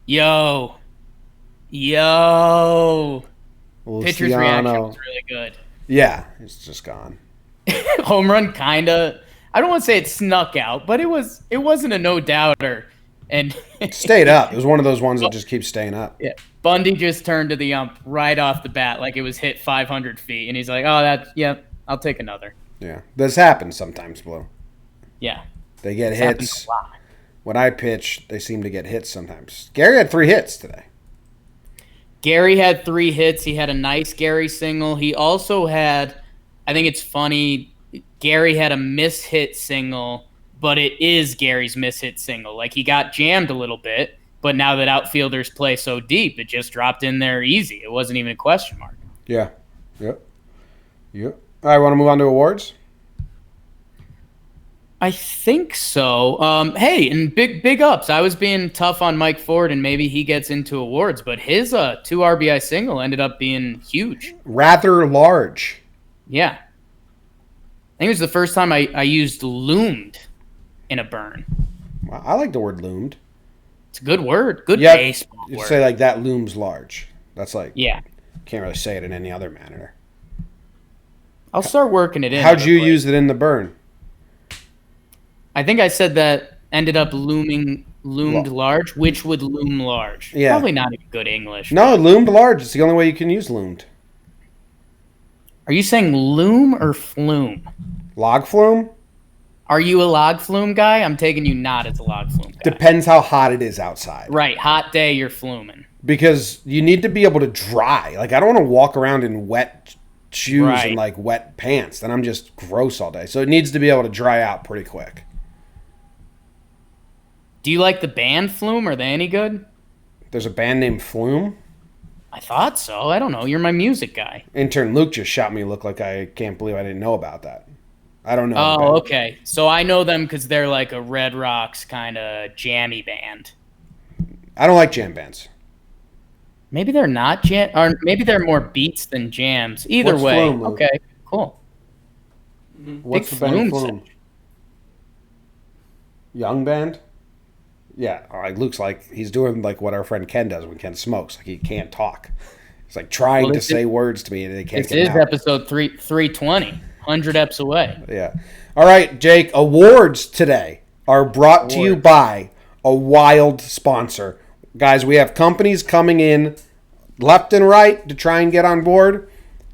Yo. Luciano. Pitcher's reaction was really good. Yeah, it's just gone. Home run kind of, I don't want to say it snuck out, but it wasn't a no-doubter. And it stayed up. It was one of those ones that just keeps staying up. Yeah. Bundy just turned to the ump right off the bat like it was hit 500 feet. And he's like, I'll take another. Yeah. This happens sometimes, Blue. Yeah. They get hits. When I pitch, they seem to get hits sometimes. Gary had 3 hits today. Gary had 3 hits. He had a nice Gary single. He also had, I think it's funny, Gary had a miss-hit single, but it is Gary's miss-hit single. Like, he got jammed a little bit, but now that outfielders play so deep, it just dropped in there easy. It wasn't even a question mark. Yeah. Yep. All right, want to move on to awards? I think so. Hey, and big ups. I was being tough on Mike Ford, and maybe he gets into awards, but his 2 RBI single ended up being huge. Rather large. Yeah. I think it was the first time I used loomed in a burn. I like the word loomed. It's a good word. Good baseball word. You say like that looms large. That's like, yeah. Can't really say it in any other manner. I'll start working it in. How'd you use it in the burn? I think I said that ended up loomed large, which would loom large. Yeah. Probably not a good English. No, loomed large. It's the only way you can use loomed. Are you saying loom or flume? Log flume? Are you a log flume guy? I'm taking you not as a log flume guy. Depends how hot it is outside. Right, hot day, you're fluming. Because you need to be able to dry. Like, I don't want to walk around in wet shoes and, like, wet pants. Then I'm just gross all day. So it needs to be able to dry out pretty quick. Do you like the band Flume? Are they any good? There's a band named Flume? I thought so. I don't know. You're my music guy. Intern Luke just shot me a look like I can't believe I didn't know about that. I don't know. Oh, okay. So I know them because they're like a Red Rocks kind of jammy band. I don't like jam bands. Maybe they're not jam, or maybe they're more beats than jams. Either What's way, Flume, Luke? okay, cool. What's Big the band Flume Flume? Young band? Yeah, all right. Luke's like, he's doing like what our friend Ken does when Ken smokes. Like, he can't talk. He's like trying to say words to me and they can't This get is them out. episode 320, 100 eps away. Yeah. All right, Jake. Awards today are brought to you by a wild sponsor. Guys, we have companies coming in left and right to try and get on board.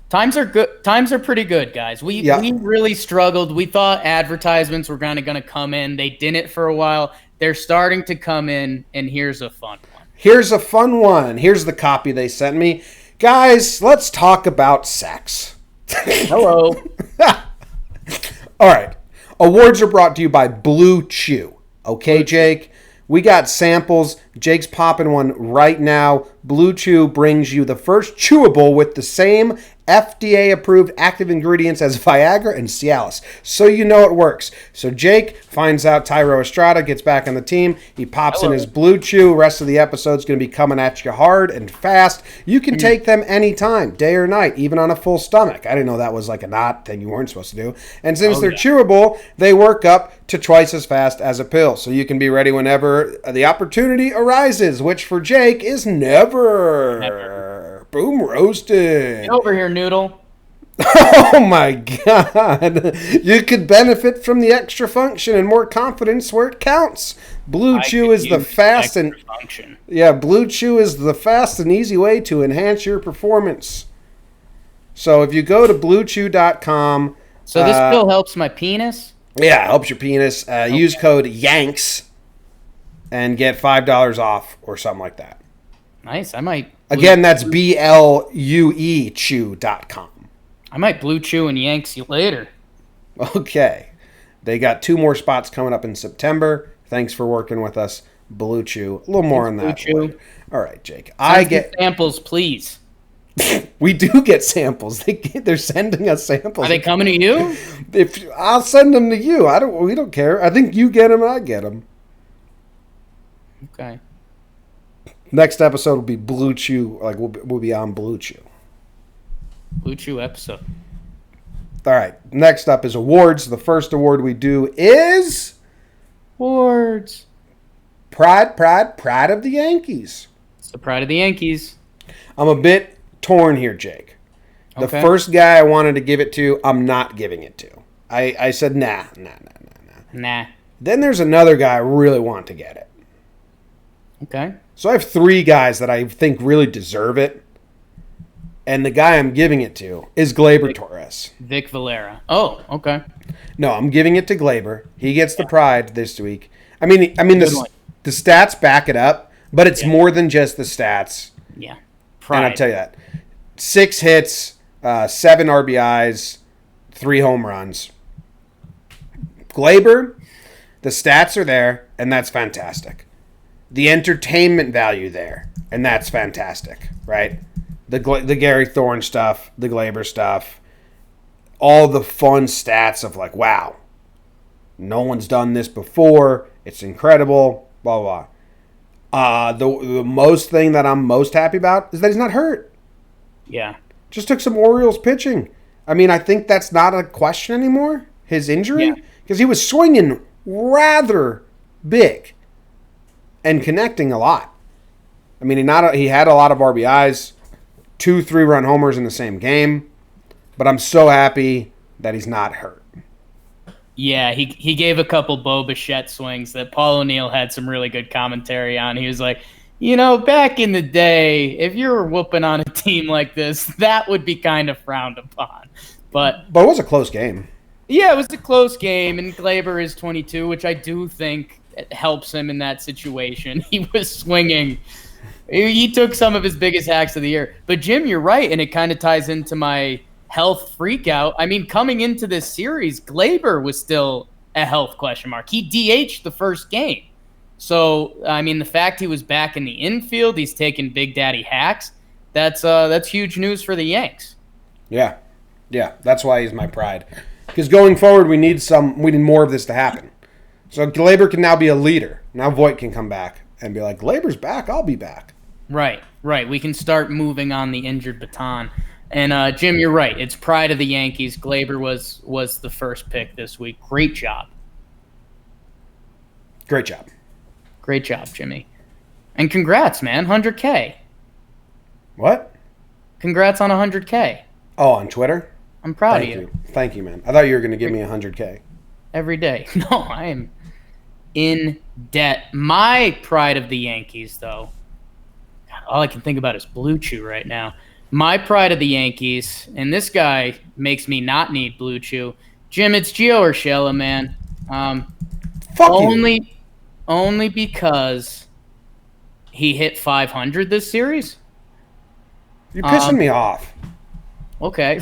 Times are good. Times are pretty good, guys. We really struggled. We thought advertisements were kind of going to come in. They didn't for a while. They're starting to come in, and here's a fun one. Here's a fun one. Here's the copy they sent me. Guys, let's talk about sex. Hello. All right. Awards are brought to you by Blue Chew. Okay, Jake? We got samples. Jake's popping one right now. Blue Chew brings you the first chewable with the same FDA-approved active ingredients as Viagra and Cialis. So you know it works. So Jake finds out Tyro Estrada gets back on the team. He pops in his Blue Chew. Rest of the episode's going to be coming at you hard and fast. You can take them anytime, day or night, even on a full stomach. I didn't know that was like a not thing you weren't supposed to do. And since they're chewable, they work up to twice as fast as a pill. So you can be ready whenever the opportunity arises, which for Jake is never. Boom roasted. Get over here, Noodle. Oh my God. You could benefit from the extra function and more confidence where it counts. Blue Chew is the fast and function. Yeah, Blue Chew is the fast and easy way to enhance your performance. So if you go to bluechew.com. So this pill helps my penis? Yeah, it helps your penis. Use code YANKS and get $5 off or something like that. Nice. I might. Again, that's BLUE chew.com. I might Blue Chew and yanks you later. Okay. They got 2 more spots coming up in September. Thanks for working with us, Blue Chew. A little more on that. Blue Chew. All right, Jake. I get samples, please. We do get samples. They're sending us samples. Are they coming to you? I'll send them to you. We don't care. I think you get them and I get them. Okay. Next episode will be Blue Chew. Like we'll be on Blue Chew. Blue Chew episode. All right. Next up is awards. The first award we do is awards. Pride of the Yankees. It's the pride of the Yankees. I'm a bit torn here, Jake. The first guy I wanted to give it to, I'm not giving it to. I said nah. Then there's another guy I really want to get it. Okay. So I have 3 guys that I think really deserve it. And the guy I'm giving it to is Gleyber Torres. Vic Valera. Oh, okay. No, I'm giving it to Gleyber. He gets the pride this week. I mean the stats back it up, but it's more than just the stats. Yeah. Pride. And I'll tell you that. 6 hits, 7 RBIs, 3 home runs. Gleyber, the stats are there, and that's fantastic. The entertainment value there, and that's fantastic, right? The Gary Thorne stuff, the Gleyber stuff, all the fun stats of like, wow, no one's done this before. It's incredible, blah, blah, blah. The most thing that I'm most happy about is that he's not hurt. Yeah. Just took some Orioles pitching. I mean, I think that's not a question anymore, his injury, because he was swinging rather big and connecting a lot. I mean, he had a lot of RBIs, 2 3-run homers in the same game, but I'm so happy that he's not hurt. Yeah, he gave a couple Bo Bichette swings that Paul O'Neill had some really good commentary on. He was like, back in the day, if you were whooping on a team like this, that would be kind of frowned upon. But it was a close game. Yeah, it was a close game, and Glaber is 22, which I do think helps him in that situation. He was swinging. He took some of his biggest hacks of the year. But, Jim, you're right, and it kind of ties into my health freakout. I mean, coming into this series, Glaber was still a health question mark. He DH'd the first game. So, I mean, the fact he was back in the infield, he's taking Big Daddy hacks, that's huge news for the Yanks. Yeah. Yeah, that's why he's my pride. Because going forward, we need more of this to happen. So Glaber can now be a leader. Now Voit can come back and be like, Glaber's back, I'll be back. Right. We can start moving on the injured baton. And Jim, you're right. It's pride of the Yankees. Glaber was the first pick this week. Great job. Great job. Great job, Jimmy. And congrats, man. 100K. What? Congrats on 100K. Oh, on Twitter? I'm proud of you. Thank you, man. I thought you were going to give me 100K. Every day. No, I am in debt. My pride of the Yankees, though, God, all I can think about is Blue Chew right now. My pride of the Yankees, and this guy makes me not need Blue Chew. Jim, it's Gio Urshela, man. Fuck you. Only because he hit 500 this series. You're pissing me off. Okay,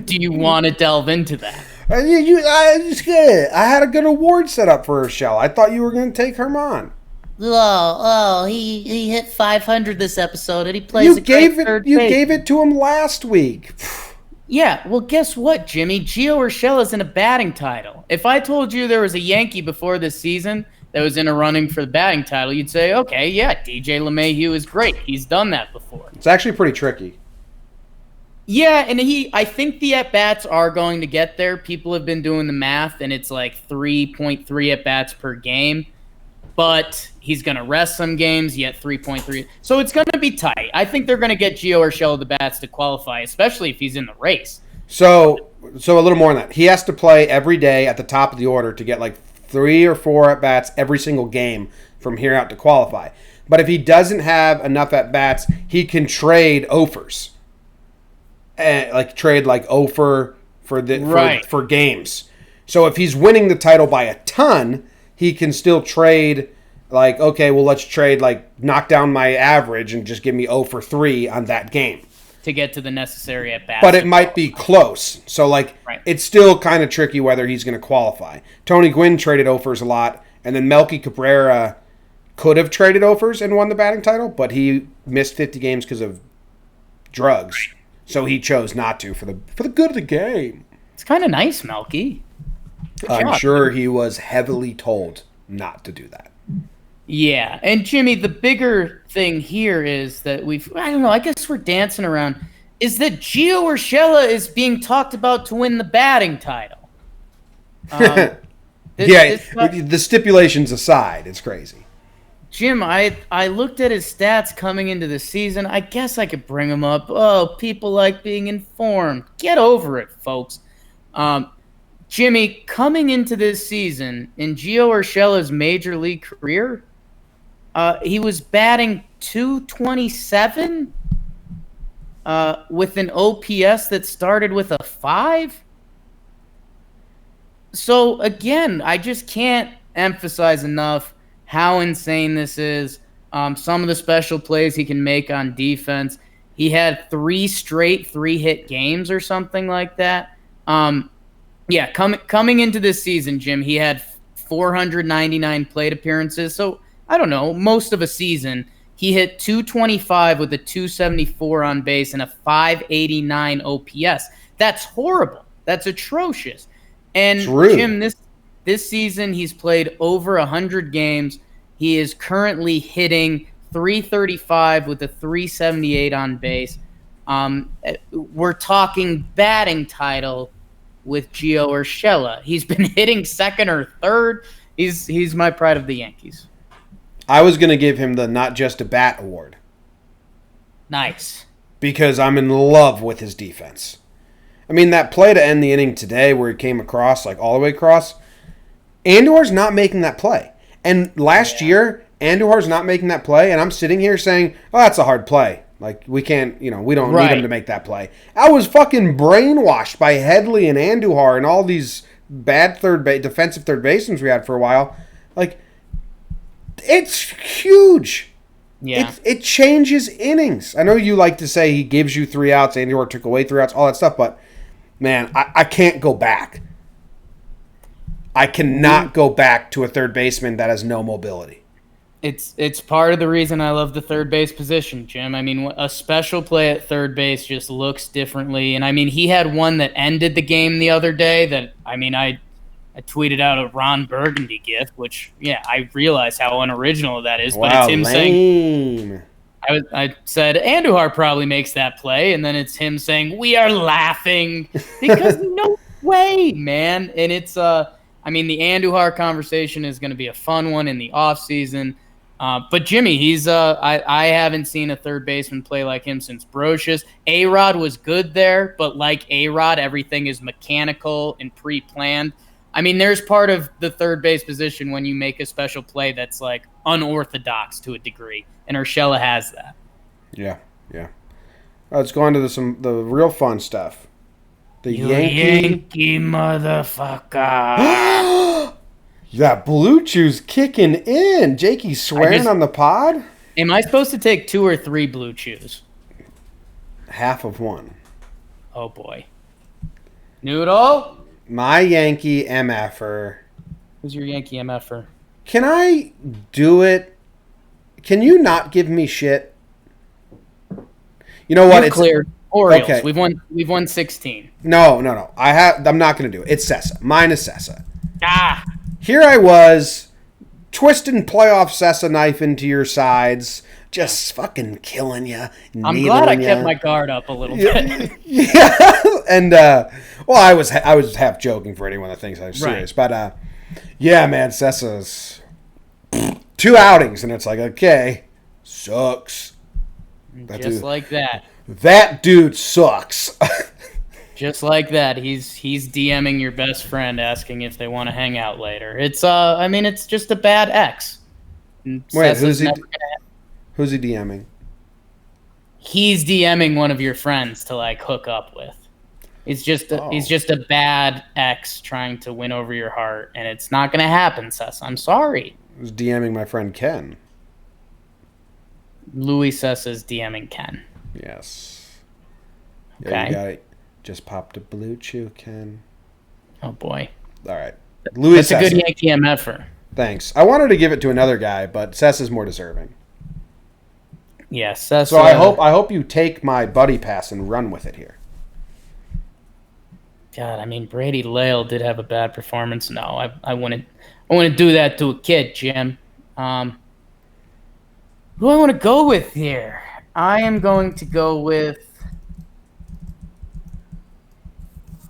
do you want to delve into that? I had a good award set up for Urshela. I thought you were going to take Herman. He hit 500 this episode, and he plays You gave it to him last week. Yeah, well, guess what, Jimmy? Gio Urshela's in a batting title. If I told you there was a Yankee before this season that was in a running for the batting title, you'd say, okay, yeah, DJ LeMahieu is great. He's done that before. It's actually pretty tricky. Yeah, and I think the at-bats are going to get there. People have been doing the math, and it's like 3.3 at-bats per game. But he's going to rest some games, yet 3.3. So it's going to be tight. I think they're going to get Gio Urshela the bats to qualify, especially if he's in the race. So a little more on that. He has to play every day at the top of the order to get like 3 or 4 at-bats every single game from here out to qualify. But if he doesn't have enough at-bats, he can trade offers. Trade like offer for games. So if he's winning the title by a ton, he can still trade like, okay, well, let's trade like knock down my average and just give me 0 for 3 on that game. To get to the necessary at-bats. But it might be close. So It's still kind of tricky whether he's going to qualify. Tony Gwynn traded offers a lot, and then Melky Cabrera could have traded offers and won the batting title, but he missed 50 games because of drugs. So he chose not to for the good of the game. It's kind of nice, Melky. I'm sure he was heavily told not to do that. Yeah, and Jimmy, the bigger thing here is that I guess we're dancing around, is that Gio Urshela is being talked about to win the batting title. The stipulations aside, it's crazy. Jim, I looked at his stats coming into the season. I guess I could bring him up. Oh, people like being informed. Get over it, folks. Jimmy, coming into this season, in Gio Urshela's major league career, he was batting .227 with an OPS that started with a 5. So, again, I just can't emphasize enough how insane this is. Some of the special plays he can make on defense. He had 3 straight 3-hit games or something like that. Coming into this season, Jim, he had 499 plate appearances. So, I don't know, most of a season. He hit .225 with a .274 on base and a .589 OPS. That's horrible. That's atrocious. And Jim, this season he's played over 100 games. He is currently hitting .335 with a .378 on base. We're talking batting title with Gio Urshela. He's been hitting second or third. He's my pride of the Yankees. I was going to give him the Not Just a Bat award. Nice. Because I'm in love with his defense. I mean, that play to end the inning today where he came across, like all the way across, Andujar's not making that play. And last year, Andujar's not making that play, and I'm sitting here saying, oh, that's a hard play. Like, we can't, we don't need Right. him to make that play. I was fucking brainwashed by Headley and Andujar and all these bad defensive third basemen we had for a while. Like, it's huge. Yeah. It changes innings. I know you like to say he gives you 3 outs, Andujar took away 3 outs, all that stuff, but, man, I can't go back. I cannot go back to a third baseman that has no mobility. It's part of the reason I love the third base position, Jim. I mean, a special play at third base just looks differently. And I mean, he had one that ended the game the other day that, I mean, I tweeted out a Ron Burgundy gif, which, yeah, I realize how unoriginal that is. But Wow, it's him lame. saying, I said, Andujar probably makes that play. And then it's him saying, we are laughing because no way, man. And it's, I mean, the Andujar conversation is going to be a fun one in the offseason. But Jimmy, he's I haven't seen a third baseman play like him since Brocious. A-Rod was good there, but like A-Rod, everything is mechanical and pre-planned. I mean, there's part of the third base position when you make a special play that's like unorthodox to a degree, and Urshela has that. Yeah. Let's go on to the real fun stuff. The Yankee motherfucker. That Blue Chew's kicking in. Jakey's swearing on the pod. Am I supposed to take 2 or 3 Blue Chews? Half of one. Oh, boy. Noodle? My Yankee MFer. Who's your Yankee MFer? Can I do it? Can you not give me shit? You know what? You're clear. Orioles. Okay. We've won 16. No. I'm not going to do it. It's Sessa. Mine is Sessa. Ah! Here I was, twisting playoff Sessa knife into your sides, just fucking killing you. I'm glad I kept my guard up a little bit. Yeah, and well, I was half joking for anyone that thinks I'm serious, but yeah, man, Sessa's 2 outings, and it's like, okay, sucks. Just like that. That dude sucks. Just like that, he's DMing your best friend asking if they want to hang out later. It's I mean, it's just a bad ex. And Wait, Sessa's who's he DMing? He's DMing one of your friends to like hook up with. He's just a bad ex trying to win over your heart, and it's not going to happen, Sessa. I'm sorry. Who's DMing my friend Ken? Louis Sessa's DMing Ken. Yes. Okay. Yeah, you got it. Just popped a Blue Chew, Ken. Oh boy. All right. Louis That's Sessa. a good Yankee MFer. Thanks. I wanted to give it to another guy, but Sessa's more deserving. Yes. Sessa. So I hope you take my buddy pass and run with it here. God, I mean, Brady Lale did have a bad performance. No, I wouldn't do that to a kid, Jim. Who do I want to go with here? I am going to go with.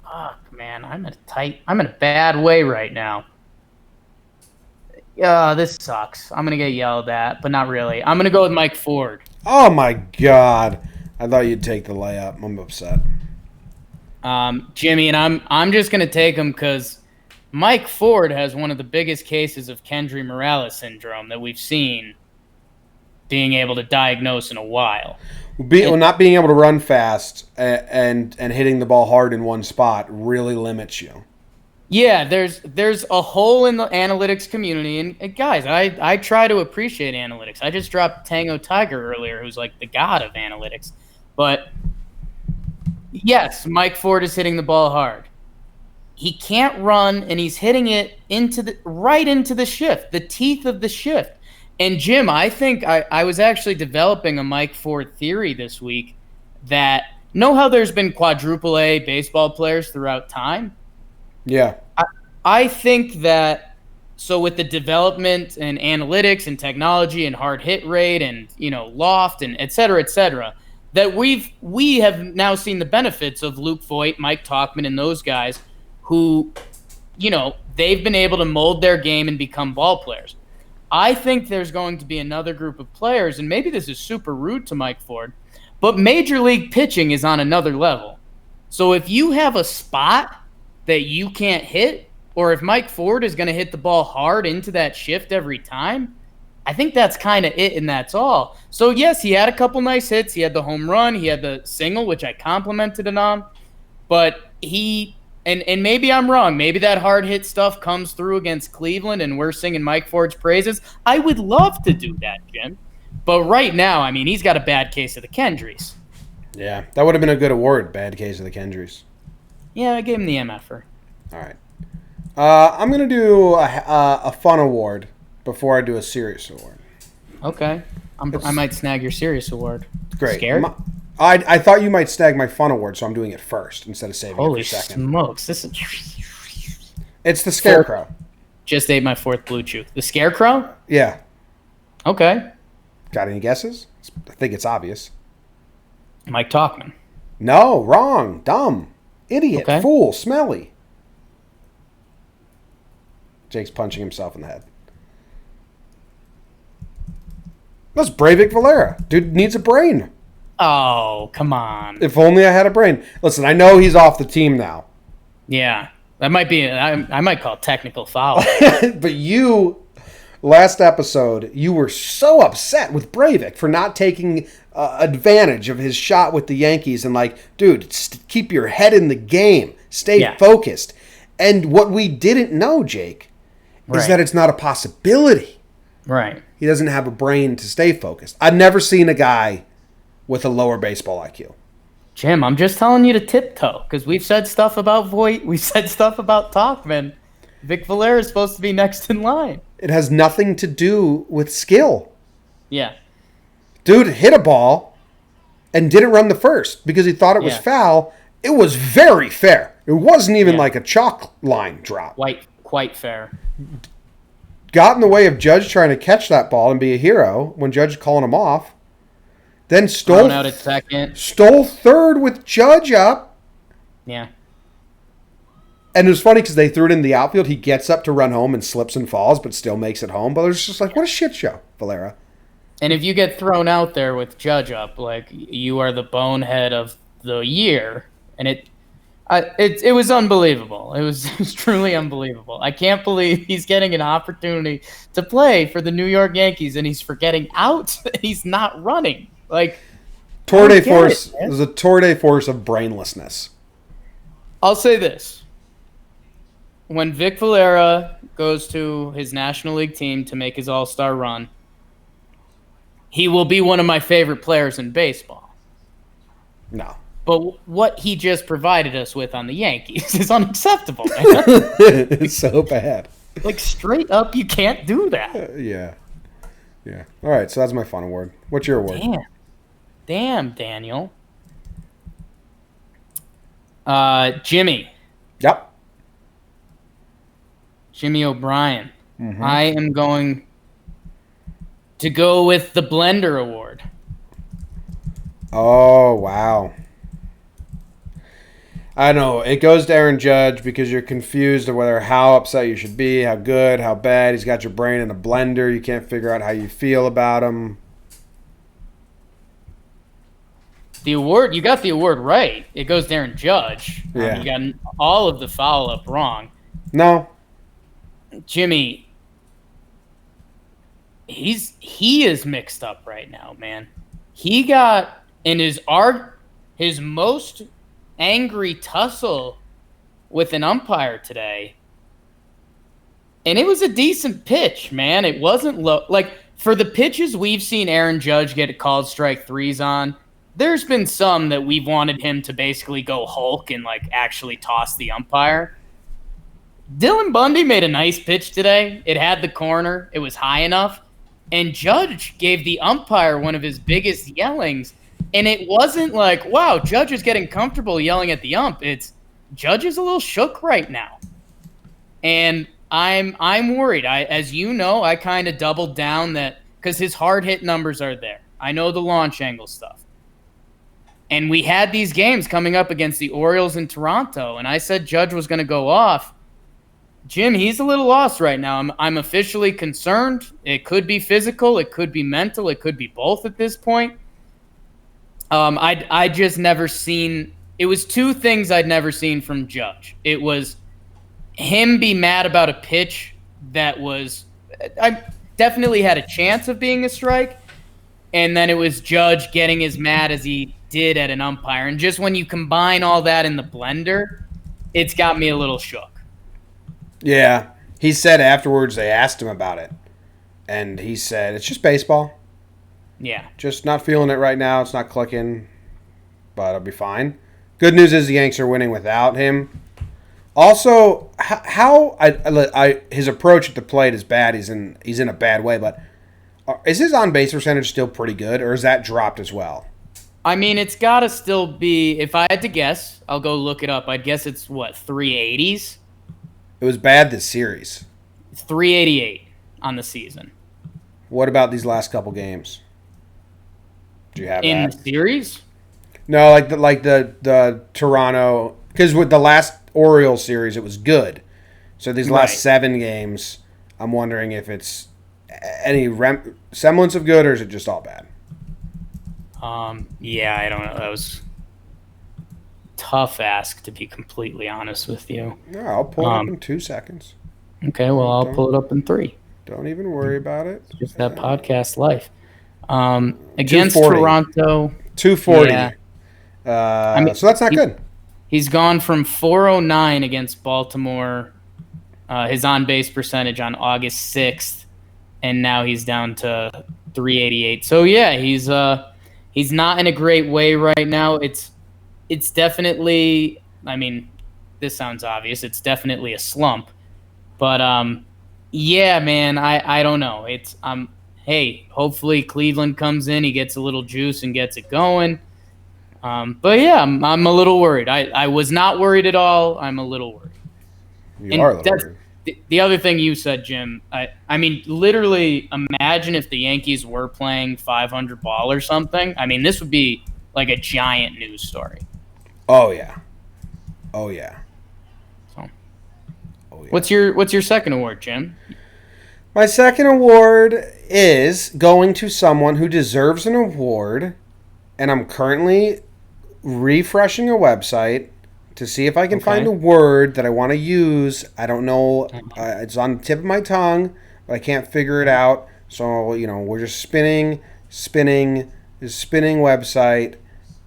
Fuck, man, I'm in a bad way right now. This sucks. I'm gonna get yelled at, but not really. I'm gonna go with Mike Ford. Oh my God! I thought you'd take the layup. I'm upset. Jimmy, and I'm just gonna take him because Mike Ford has one of the biggest cases of Kendry Morales syndrome that we've seen being able to diagnose in a while. Not being able to run fast and hitting the ball hard in one spot really limits you. Yeah, there's a hole in the analytics community, and guys, I try to appreciate analytics. I just dropped Tango Tiger earlier, who's like the god of analytics. But yes, Mike Ford is hitting the ball hard. He can't run, and he's hitting it right into the shift, the teeth of the shift. And Jim, I think I was actually developing a Mike Ford theory this week that know how there's been quadruple A baseball players throughout time? Yeah. I think that so with the development and analytics and technology and hard hit rate and loft and et cetera, that we have now seen the benefits of Luke Voigt, Mike Tauchman, and those guys who, they've been able to mold their game and become ball players. I think there's going to be another group of players, and maybe this is super rude to Mike Ford, but major league pitching is on another level. So if you have a spot that you can't hit, or if Mike Ford is going to hit the ball hard into that shift every time, I think that's kind of it, and that's all. So, yes, he had a couple nice hits. He had the home run. He had the single, which I complimented him on. But and maybe I'm wrong. Maybe that hard hit stuff comes through against Cleveland, and we're singing Mike Ford's praises. I would love to do that, Jim. But right now, I mean, he's got a bad case of the Kendrys. Yeah, that would have been a good award, bad case of the Kendrys. Yeah, I gave him the MFer. All right. I'm going to do a fun award before I do a serious award. Okay. I might snag your serious award. Great. Scared? I thought you might snag my fun award, so I'm doing it first instead of saving Holy it for second. smokes. This is... It's the Scarecrow. Just ate my fourth Blue Chew. The Scarecrow? Yeah. Okay. Got any guesses? I think it's obvious. Mike Talkman. No, wrong. Dumb. Idiot. Okay. Fool. Smelly. Jake's punching himself in the head. That's Breivik Valera. Dude needs a brain. Oh, come on. If only I had a brain. Listen, I know he's off the team now. Yeah. That might be... I might call it technical foul. But you, last episode, you were so upset with Breivik for not taking advantage of his shot with the Yankees and like, dude, keep your head in the game. Stay focused. And what we didn't know, Jake, is that it's not a possibility. Right. He doesn't have a brain to stay focused. I've never seen a guy with a lower baseball IQ. Jim, I'm just telling you to tiptoe because we've said stuff about Voit. We've said stuff about Talkman. Vic Valera is supposed to be next in line. It has nothing to do with skill. Yeah. Dude hit a ball and didn't run the first because he thought it was foul. It was very fair. It wasn't even like a chalk line drop. Quite fair. Got in the way of Judge trying to catch that ball and be a hero when Judge calling him off. Then stole out at second. Stole third with Judge up. Yeah. And it was funny because they threw it in the outfield. He gets up to run home and slips and falls, but still makes it home. But it was just like, what a shit show, Valera. And if you get thrown out there with Judge up, like you are the bonehead of the year, and it was unbelievable. It was truly unbelievable. I can't believe he's getting an opportunity to play for the New York Yankees, and he's forgetting out. He's not running. Like tour de force. It was a tour de force of brainlessness. I'll say this. When Vic Valera goes to his National League team to make his All-Star run, he will be one of my favorite players in baseball. No. But what he just provided us with on the Yankees is unacceptable, man. It's so bad. Like, straight up, you can't do that. Yeah. All right, so that's my fun award. What's your award? Damn, Daniel. Jimmy. Yep. Jimmy O'Brien. Mm-hmm. I am going to go with the Blender Award. Oh, wow. I know. It goes to Aaron Judge because you're confused of whether how upset you should be, how good, how bad. He's got your brain in a blender. You can't figure out how you feel about him. The award, you got the award right. It goes to Aaron Judge. Yeah. You got all of the follow-up wrong. No. Jimmy, he is mixed up right now, man. He got in his most angry tussle with an umpire today, and it was a decent pitch, man. It wasn't low. Like, for the pitches we've seen Aaron Judge get called strike threes on, there's been some that we've wanted him to basically go Hulk and like actually toss the umpire. Dylan Bundy made a nice pitch today. It had the corner. It was high enough. And Judge gave the umpire one of his biggest yellings. And it wasn't like, wow, Judge is getting comfortable yelling at the ump. It's Judge is a little shook right now. And I'm worried. As you know, I kind of doubled down that because his hard hit numbers are there. I know the launch angle stuff. And we had these games coming up against the Orioles in Toronto, and I said Judge was going to go off. Jim, he's a little lost right now. I'm officially concerned. It could be physical. It could be mental. It could be both at this point. I just never seen – it was two things I'd never seen from Judge. It was him be mad about a pitch that was definitely had a chance of being a strike. And then it was Judge getting as mad as he did at an umpire. And just when you combine all that in the blender, it's got me a little shook. Yeah. He said afterwards they asked him about it. And he said, it's just baseball. Yeah. Just not feeling it right now. It's not clicking. But I'll be fine. Good news is the Yanks are winning without him. Also, his approach at the plate is bad. He's in a bad way. But is his on-base percentage still pretty good? Or is that dropped as well? I mean, it's got to still be, if I had to guess, I'll go look it up. I'd guess it's, 380s? It was bad this series. It's 388 on the season. What about these last couple games? Do you have In that? the series? No, like the Toronto, because with the last Orioles series it was good. So these last 7 games, I'm wondering if it's any semblance of good or is it just all bad? Yeah, I don't know. That was tough ask, to be completely honest with you. No, I'll pull it up in 2 seconds. Okay, well, I'll pull it up in 3. Don't even worry about it. Just that podcast life. Against 240. Toronto. 240. Yeah. So that's not good. He's gone from 409 against Baltimore, his on-base percentage on August 6th, and now he's down to 388. So, yeah, he's not in a great way right now. It's definitely, I mean, this sounds obvious. It's definitely a slump. But, yeah, man, I don't know. Hey, hopefully Cleveland comes in, he gets a little juice and gets it going. But yeah, I'm a little worried. I was not worried at all. I'm a little worried. You are a little worried. The other thing you said, Jim, I mean, literally imagine if the Yankees were playing 500 ball or something. I mean, this would be like a giant news story. Oh, yeah. Oh, yeah. So, Oh, yeah. what's your second award, Jim? My second award is going to someone who deserves an award, and I'm currently refreshing a website to see if I can find a word that I want to use. I don't know. It's on the tip of my tongue, but I can't figure it out. So, we're just spinning website,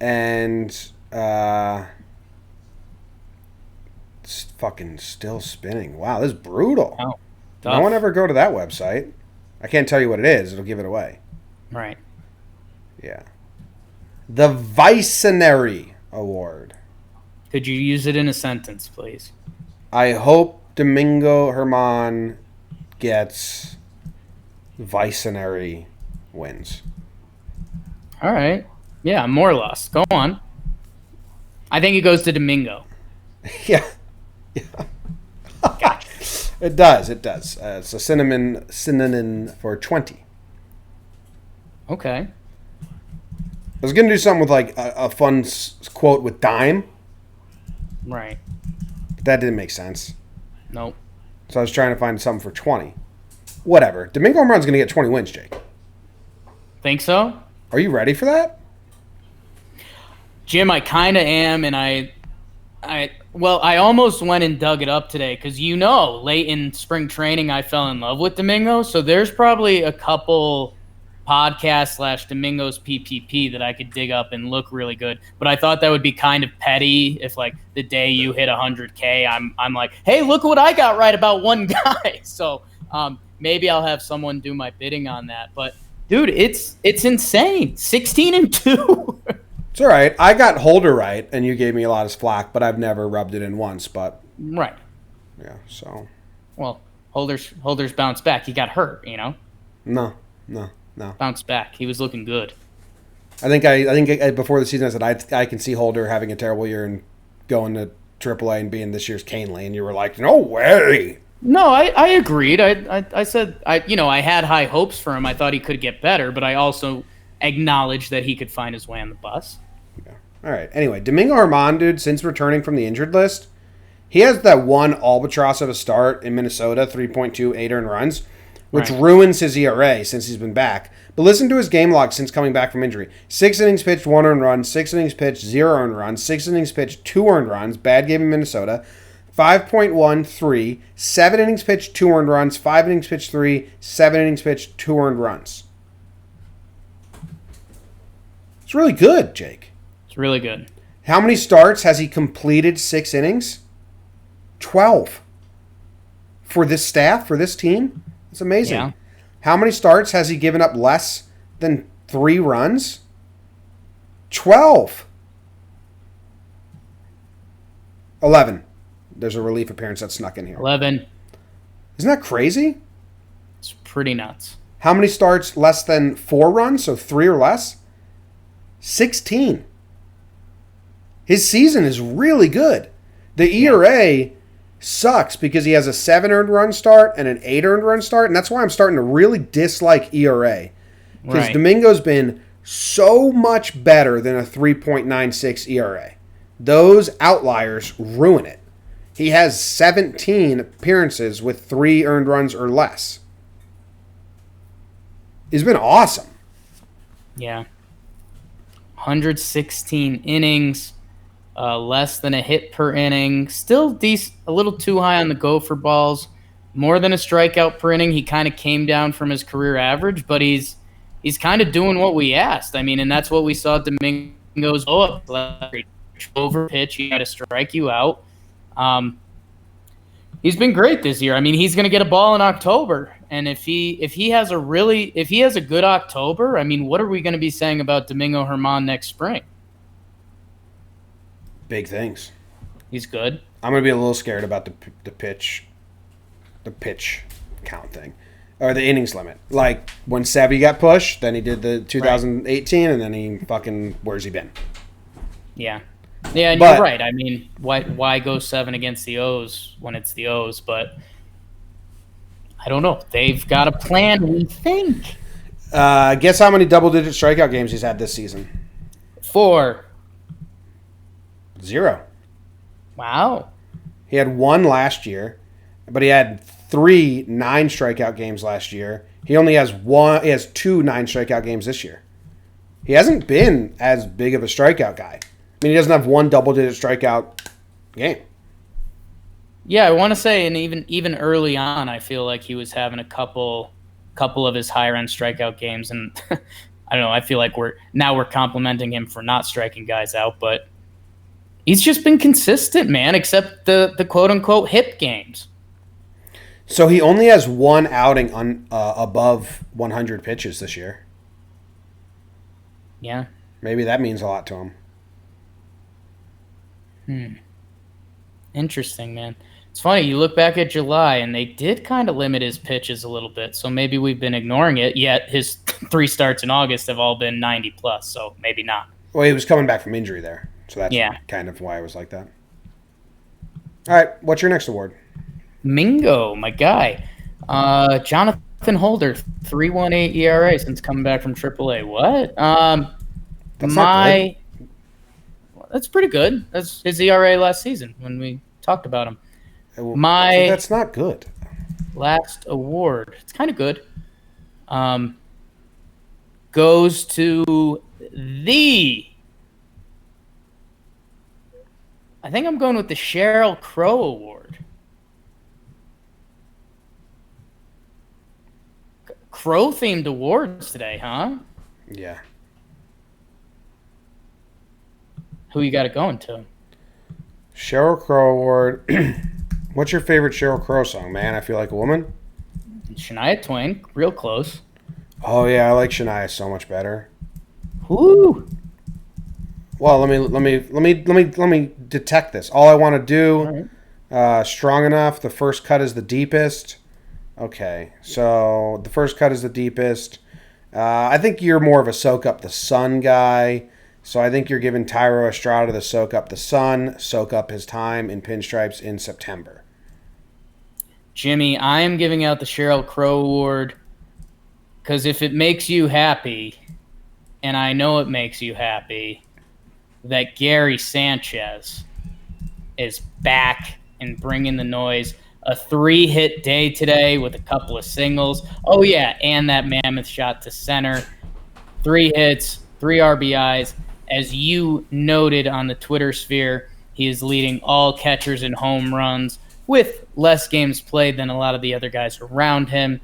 and it's fucking still spinning. Wow, this is brutal. Oh, No one ever go to that website. I can't tell you what it is. It'll give it away. Right. Yeah. The Vicenary Award. Could you use it in a sentence, please? I hope Domingo Herman gets Vicenary wins. All right. Yeah, more or less. Go on. I think it goes to Domingo. Yeah. Gotcha. It does. It's a synonym for 20. Okay. I was going to do something with like a fun quote with dime, Right. but that didn't make sense. Nope. So I was trying to find something for 20. Whatever. Domingo Herman's going to get 20 wins, Jake. Think so? Are you ready for that? Jim, I kind of am, and I almost went and dug it up today because late in spring training I fell in love with Domingo, so there's probably a couple podcasts / Domingo's PPP that I could dig up and look really good. But I thought that would be kind of petty if, like, the day you hit 100K, I'm like, hey, look what I got right about one guy. So maybe I'll have someone do my bidding on that. But dude, it's insane. 16-2. It's all right. I got Holder right, and you gave me a lot of flack, but I've never rubbed it in once. But Right. yeah, so Well, Holder's bounced back. He got hurt, no. Bounced back. He was looking good. I think before the season I said I can see Holder having a terrible year and going to AAA and being this year's Canely, and you were like, no way. No, I agreed. I said I had high hopes for him. I thought he could get better, but I also acknowledged that he could find his way on the bus. Yeah. All right. Anyway, Domingo Herman, dude, since returning from the injured list, he has that one albatross of a start in Minnesota, 3.28 earned runs, which ruins his ERA since he's been back. But listen to his game log since coming back from injury. 6 innings pitched, 1 earned run. 6 innings pitched, 0 earned runs. 6 innings pitched, 2 earned runs. Bad game in Minnesota. 5.13, 7 innings pitched, 2 earned runs, 5 innings pitched, 3, 7 innings pitched, 2 earned runs. It's really good, Jake. It's really good. How many starts has he completed 6 innings? 12. For this staff, for this team? It's amazing. Yeah. How many starts has he given up less than 3 runs? 12. 11. There's a relief appearance that snuck in here. 11. Isn't that crazy? It's pretty nuts. How many starts less than 4 runs, so 3 or less? 16. His season is really good. The ERA sucks because he has a 7 earned run start and an 8 earned run start, and that's why I'm starting to really dislike ERA. Because Right. Domingo's been so much better than a 3.96 ERA. Those outliers ruin it. He has 17 appearances with 3 earned runs or less. He's been awesome. Yeah. 116 innings, less than a hit per inning. Still decent, a little too high on the gopher balls. More than a strikeout per inning. He kind of came down from his career average, but he's kind of doing what we asked. I mean, and that's what we saw Domingo's over pitch. He got to strike you out. He's been great this year. I mean, he's going to get a ball in October, and if he has a good October, I mean, what are we going to be saying about Domingo Germán next spring? Big things. He's good. I'm going to be a little scared about the pitch count thing. Or the innings limit. Like, when Sevy got pushed, then he did the 2018, and then he fucking, where's he been? Yeah. Yeah, and But- you're right. I mean, why go 7 against the O's when it's the O's? But I don't know. They've got a plan, we think. Guess how many double-digit strikeout games he's had this season? 4. 0. Wow. He had 1 last year, but he had 3 9-strikeout games last year. He only has 1. He has 2 9-strikeout games this year. He hasn't been as big of a strikeout guy. I mean, he doesn't have 1 double-digit strikeout game. Yeah, I want to say, and even early on, I feel like he was having a couple of his higher end strikeout games, and I don't know. I feel like we're complimenting him for not striking guys out, but he's just been consistent, man. Except the quote unquote hip games. So he only has 1 outing on above 100 pitches this year. Yeah. Maybe that means a lot to him. Interesting, man. It's funny. You look back at July, and they did kind of limit his pitches a little bit. So maybe we've been ignoring it. Yet his 3 starts in August have all been 90 plus. So maybe not. Well, he was coming back from injury there. So that's kind of why it was like that. All right, what's your next award? Mingo, my guy. Jonathan Holder, 3.18 ERA since coming back from AAA. What? That's not good. That's pretty good. That's his ERA last season when we talked about him. That's not good. Last award. It's kind of good. Goes to I think I'm going with the Sheryl Crow Award. Crow-themed awards today, huh? Yeah. Who you got it going to? Sheryl Crow Award. What's your favorite Sheryl Crow song, Man? I Feel Like a Woman? Shania Twain, real close. Oh yeah, I like Shania so much better. Woo! Well, let me detect this. All I want to do, Strong Enough. The first cut is the deepest. Okay, so the first cut is the deepest. I think you're more of a Soak Up the Sun guy. So I think you're giving Tyro Estrada the Soak Up the Sun, soak up his time in pinstripes in September. Jimmy, I am giving out the Sheryl Crow Award because if it makes you happy, and I know it makes you happy, that Gary Sanchez is back and bringing the noise. A 3-hit day today with a couple of singles. Oh, yeah, and that mammoth shot to center. 3 hits, 3 RBIs. As you noted on the Twitter sphere, He is leading all catchers in home runs with less games played than a lot of the other guys around him.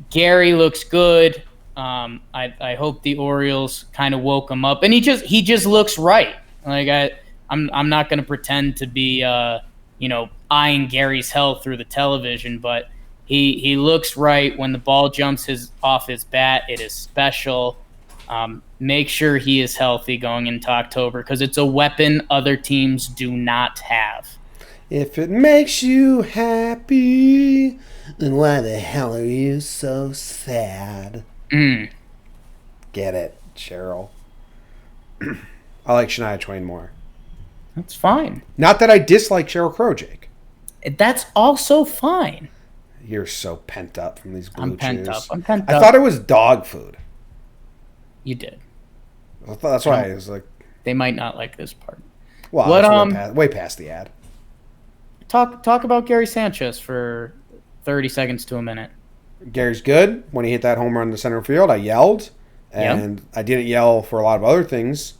Gary looks good. I hope the Orioles kind of woke him up, and he just looks right. Like I'm not going to pretend to be eyeing Gary's health through the television, but he looks right when the ball jumps off his bat. It is special. Make sure he is healthy going into October because it's a weapon other teams do not have. If it makes you happy, then why the hell are you so sad? Get it, Cheryl. I like Shania Twain more. That's fine. Not that I dislike Sheryl Crow, Jake. That's also fine. You're so pent up from these blue I'm pent chews. up. I'm pent I up. thought it was dog food. You did. That's why I was like, They might not like this part. well, What, that's way past the ad. Talk about Gary Sanchez for 30 seconds to a minute. Gary's good. When he hit that home run in the center field, I yelled. And I didn't yell for a lot of other things.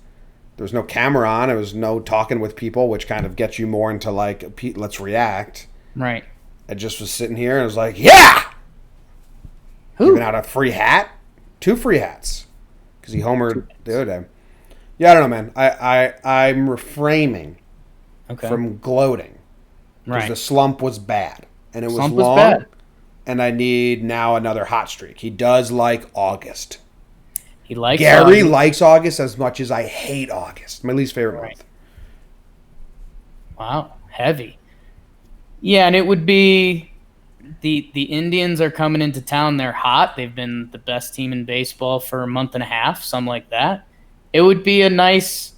There was no camera on. There was no talking with people, which kind of gets you more into like, let's react. Right. I just was sitting here and I was like, yeah! Who? Giving out a free hat. 2 free hats. Because he homered the other day. Yeah, I don't know, man. I'm refraining from gloating. Because Right. the slump was bad. And it was Slump long. was bad. And I need now another hot streak. He does like August. He likes Gary likes August as much as I hate August. My least favorite month. Wow, heavy. Yeah, and it would be the Indians are coming into town. They're hot. They've been the best team in baseball for a month and a half, something like that. It would be a nice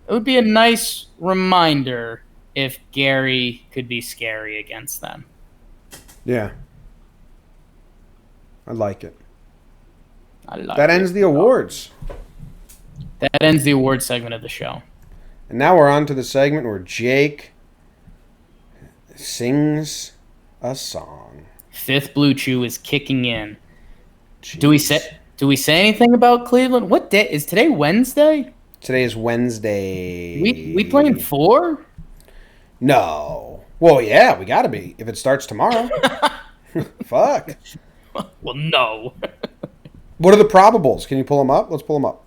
reminder if Gary could be scary against them. Yeah. I like it. That ends the awards. That ends the award segment of the show. And now we're on to the segment where Jake sings a song. Fifth Blue Chew is kicking in. Jeez. Do we say anything about Cleveland? What day is today? Wednesday? Today is Wednesday. We playing 4? No. Well, yeah, we got to be if it starts tomorrow. Fuck. Well, no. What are the probables? Can you pull them up? Let's pull them up.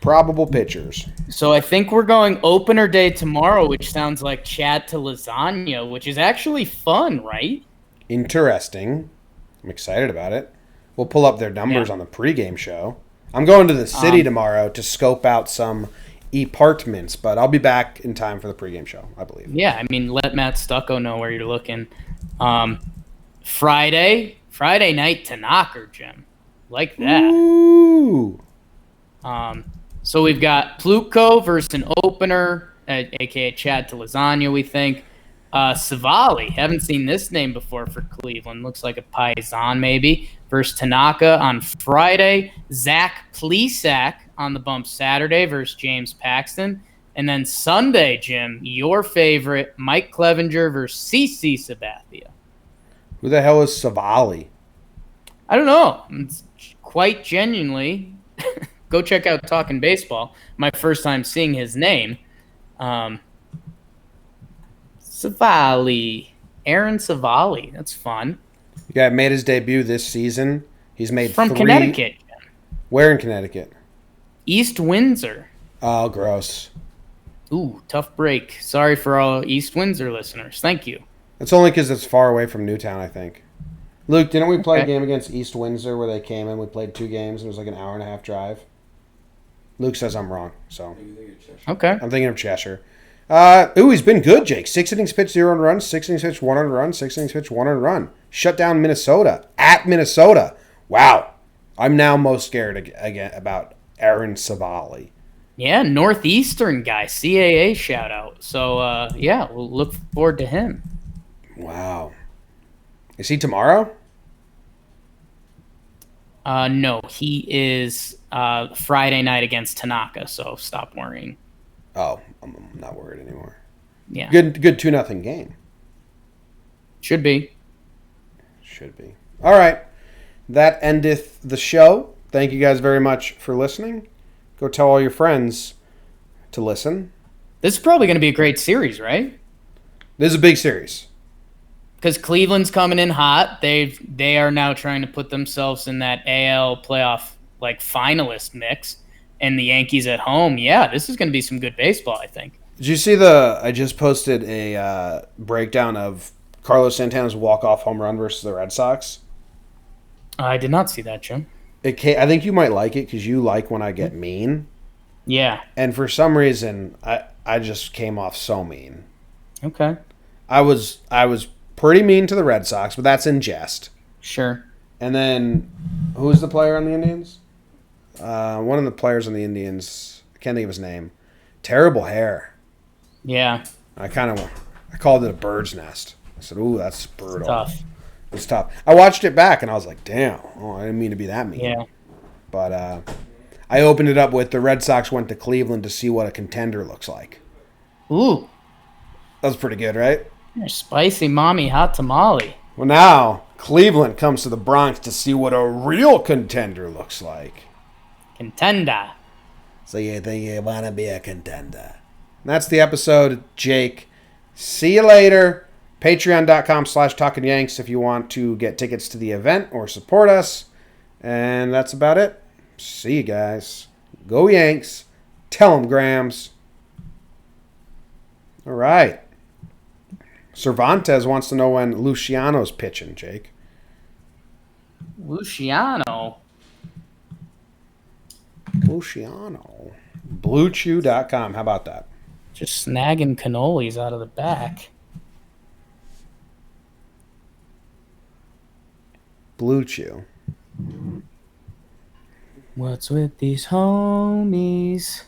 Probable pitchers. So I think we're going opener day tomorrow, which sounds like Chad to lasagna, which is actually fun, right? Interesting. I'm excited about it. We'll pull up their numbers on the pregame show. I'm going to the city tomorrow to scope out some apartments, but I'll be back in time for the pregame show, I believe. Yeah, I mean, let Matt Stucco know where you're looking. Friday night to knocker, Jim. Like that. Ooh. So we've got Plutko versus an opener, a.k.a. Chad to lasagna, we think. Savali, haven't seen this name before for Cleveland. Looks like a Paisan maybe. Versus Tanaka on Friday. Zach Plesac on the bump Saturday versus James Paxton. And then Sunday, Jim, your favorite, Mike Clevenger versus CC Sabathia. Who the hell is Savali? I don't know. It's quite genuinely. Go check out Talking Baseball. My first time seeing his name. Savali. Aaron Savali. That's fun. Yeah, made his debut this season. He's made From 3. Connecticut. Where in Connecticut? East Windsor. Oh, gross. Ooh, tough break. Sorry for all East Windsor listeners. Thank you. It's only because it's far away from Newtown, I think. Luke, didn't we play a game against East Windsor where they came in? We played 2 games. And it was like an hour and a half drive. Luke says I'm wrong, so Okay. I'm thinking of Cheshire. He's been good, Jake. 6 innings pitched, 0 earned runs. 6 innings pitched, 1 earned run. 6 innings pitched, 1 earned run. Shut down Minnesota at Minnesota. Wow, I'm now most scared again about Aaron Savali. Yeah, Northeastern guy, CAA shout out. So yeah, we'll look forward to him. Wow, is he tomorrow? No, he is Friday night against Tanaka. So stop worrying. Oh, I'm not worried anymore. Yeah, Good 2-0 game. should be. Should be. All right. That endeth the show. Thank you guys very much for listening. Go tell all your friends to listen. This is probably going to be a great series, right? This is a big series. Because Cleveland's coming in hot. They are now trying to put themselves in that AL playoff like finalist mix, and the Yankees at home. Yeah, this is going to be some good baseball, I think. Did you see I just posted a breakdown of Carlos Santana's walk-off home run versus the Red Sox. I did not see that, Jim. I think you might like it because you like when I get mean. Yeah. And for some reason, I just came off so mean. Okay. I was pretty mean to the Red Sox, but that's in jest. Sure. And then, who's the player on the Indians? One of the players on the Indians, I can't think of his name. Terrible hair. Yeah. I called it a bird's nest. I said, "Ooh, that's brutal." Tough. It's tough. I watched it back and I was like, "Damn, I didn't mean to be that mean." Yeah. But I opened it up with the Red Sox went to Cleveland to see what a contender looks like. Ooh. That was pretty good, right? You're spicy mommy hot tamale. Well, now Cleveland comes to the Bronx to see what a real contender looks like. Contender. So you think you want to be a contender? And that's the episode, Jake. See you later. Patreon.com/TalkingYanks if you want to get tickets to the event or support us. And that's about it. See you guys. Go Yanks. Tell them Grams. All right. Cervantes wants to know when Luciano's pitching, Jake. Luciano. Luciano. BlueChew.com. How about that? Just snagging cannolis out of the back. Blue Chew. What's with these homies?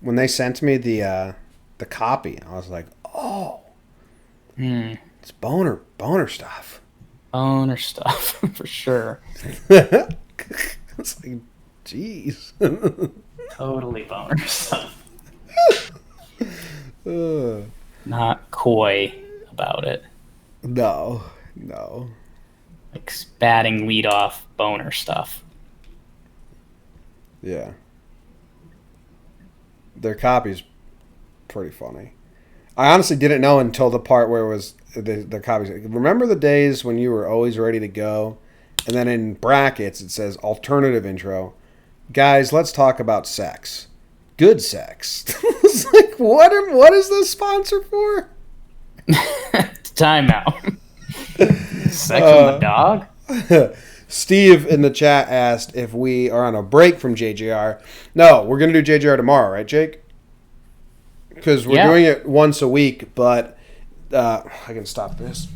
When they sent me the copy, I was like, oh, it's boner stuff. Boner stuff, for sure. It's like, geez. Totally boner stuff. Not coy about it. No. Like batting leadoff boner stuff. Yeah. Their copy's pretty funny. I honestly didn't know until the part where it was their copies. Remember the days when you were always ready to go? And then in brackets it says alternative intro. Guys, let's talk about sex. Good sex. It's like, what is this sponsor for? Timeout. Sex with a dog? Steve in the chat asked if we are on a break from JJR. No, we're going to do JJR tomorrow, right, Jake? Because we're doing it once a week, but I can stop this.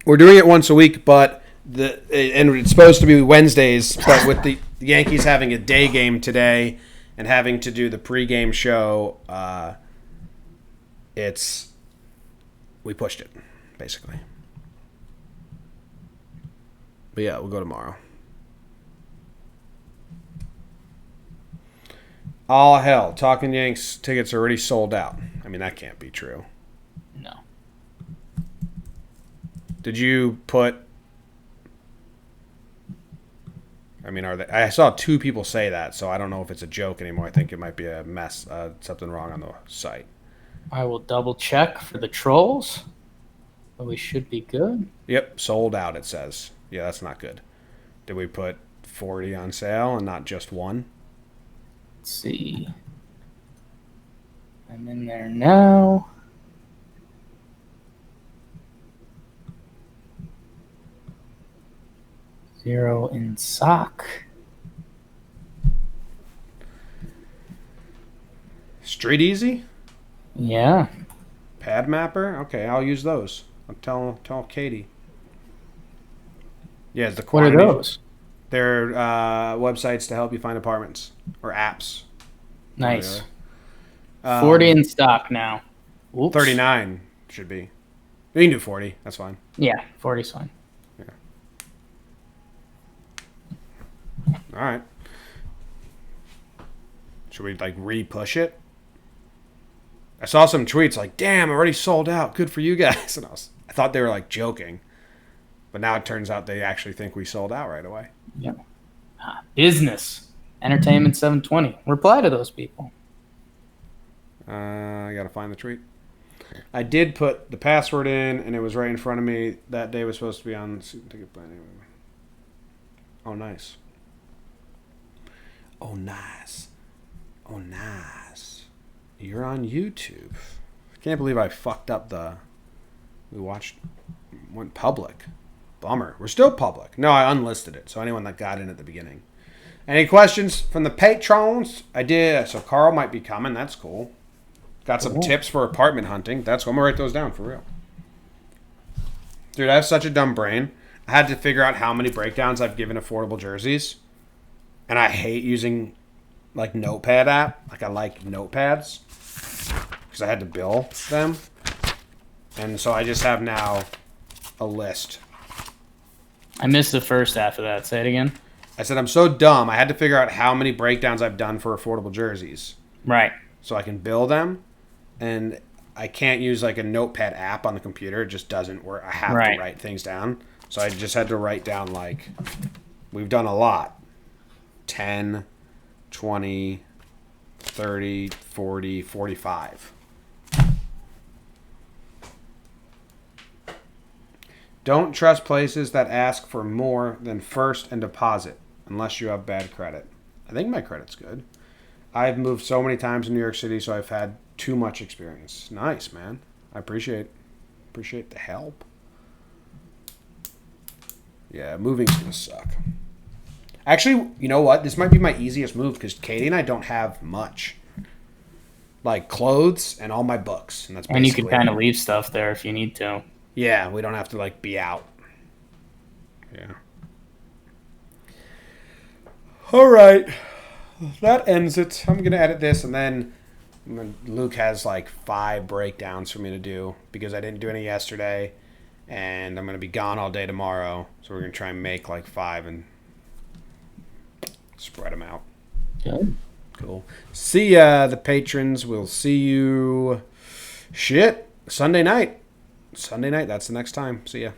We're doing it once a week, but and it's supposed to be Wednesdays, but with the Yankees having a day game today and having to do the pregame show, we pushed it, basically. But yeah, we'll go tomorrow. All hell. Talking Yanks tickets are already sold out. I mean, that can't be true. No. Did you put... I mean, are they... I saw 2 people say that, so I don't know if it's a joke anymore. I think it might be a mess, something wrong on the site. I will double check for the trolls. But we should be good. Yep, sold out, it says. Yeah, that's not good. Did we put 40 on sale and not just 1? Let's see. I'm in there now. Zero in sock. Street Easy? Yeah. Pad Mapper? Okay, I'll use those. I'll tell Katie. Yeah, it's the What are quantity. those? They're websites to help you find apartments or apps. Nice. 40 in stock now. Oops. 39 should be. You can do 40. That's fine. Yeah, 40's fine. Yeah. All right. Should we re-push it? I saw some tweets like, "Damn, already sold out. Good for you guys." And I thought they were joking, but now it turns out they actually think we sold out right away. Yeah. Business. Entertainment 720. Reply to those people. I gotta find the tweet. I did put the password in, and it was right in front of me. That day was supposed to be on ticket plan. Oh, nice. Oh, nice. Oh, nice. You're on YouTube. I can't believe I fucked up went public. Bummer. We're still public. No, I unlisted it, so anyone that got in at the beginning. Any questions from the patrons? I did. So Carl might be coming. That's cool. Got some tips for apartment hunting. That's cool. I'm going to write those down for real. Dude, I have such a dumb brain. I had to figure out how many breakdowns I've given affordable jerseys. And I hate using, like, Notepad app. Like, I like notepads. Because I had to bill them. And so I just have now a list. I missed the first half of that. Say it again. I said I'm so dumb. I had to figure out how many breakdowns I've done for affordable jerseys. Right. So I can bill them. And I can't use, like, a Notepad app on the computer. It just doesn't work. I have to write things down. So I just had to write down, like, we've done a lot. 10, 20, 30, 40, 45. Don't trust places that ask for more than first and deposit unless you have bad credit. I think my credit's good. I've moved so many times in New York City, so I've had too much experience. Nice, man. I appreciate the help. Yeah, moving's going to suck. Actually, you know what? This might be my easiest move because Katie and I don't have much. Like clothes and all my books. And that's basically And you can kind of leave stuff there if you need to. Yeah, we don't have to, like, be out. Yeah. All right. That ends it. I'm going to edit this, and then Luke has, like, 5 breakdowns for me to do because I didn't do any yesterday, and I'm going to be gone all day tomorrow, so we're going to try and make, like, 5 and spread them out. Good. Cool. See ya, the patrons. We'll see you, Sunday night. Sunday night, that's the next time. See ya.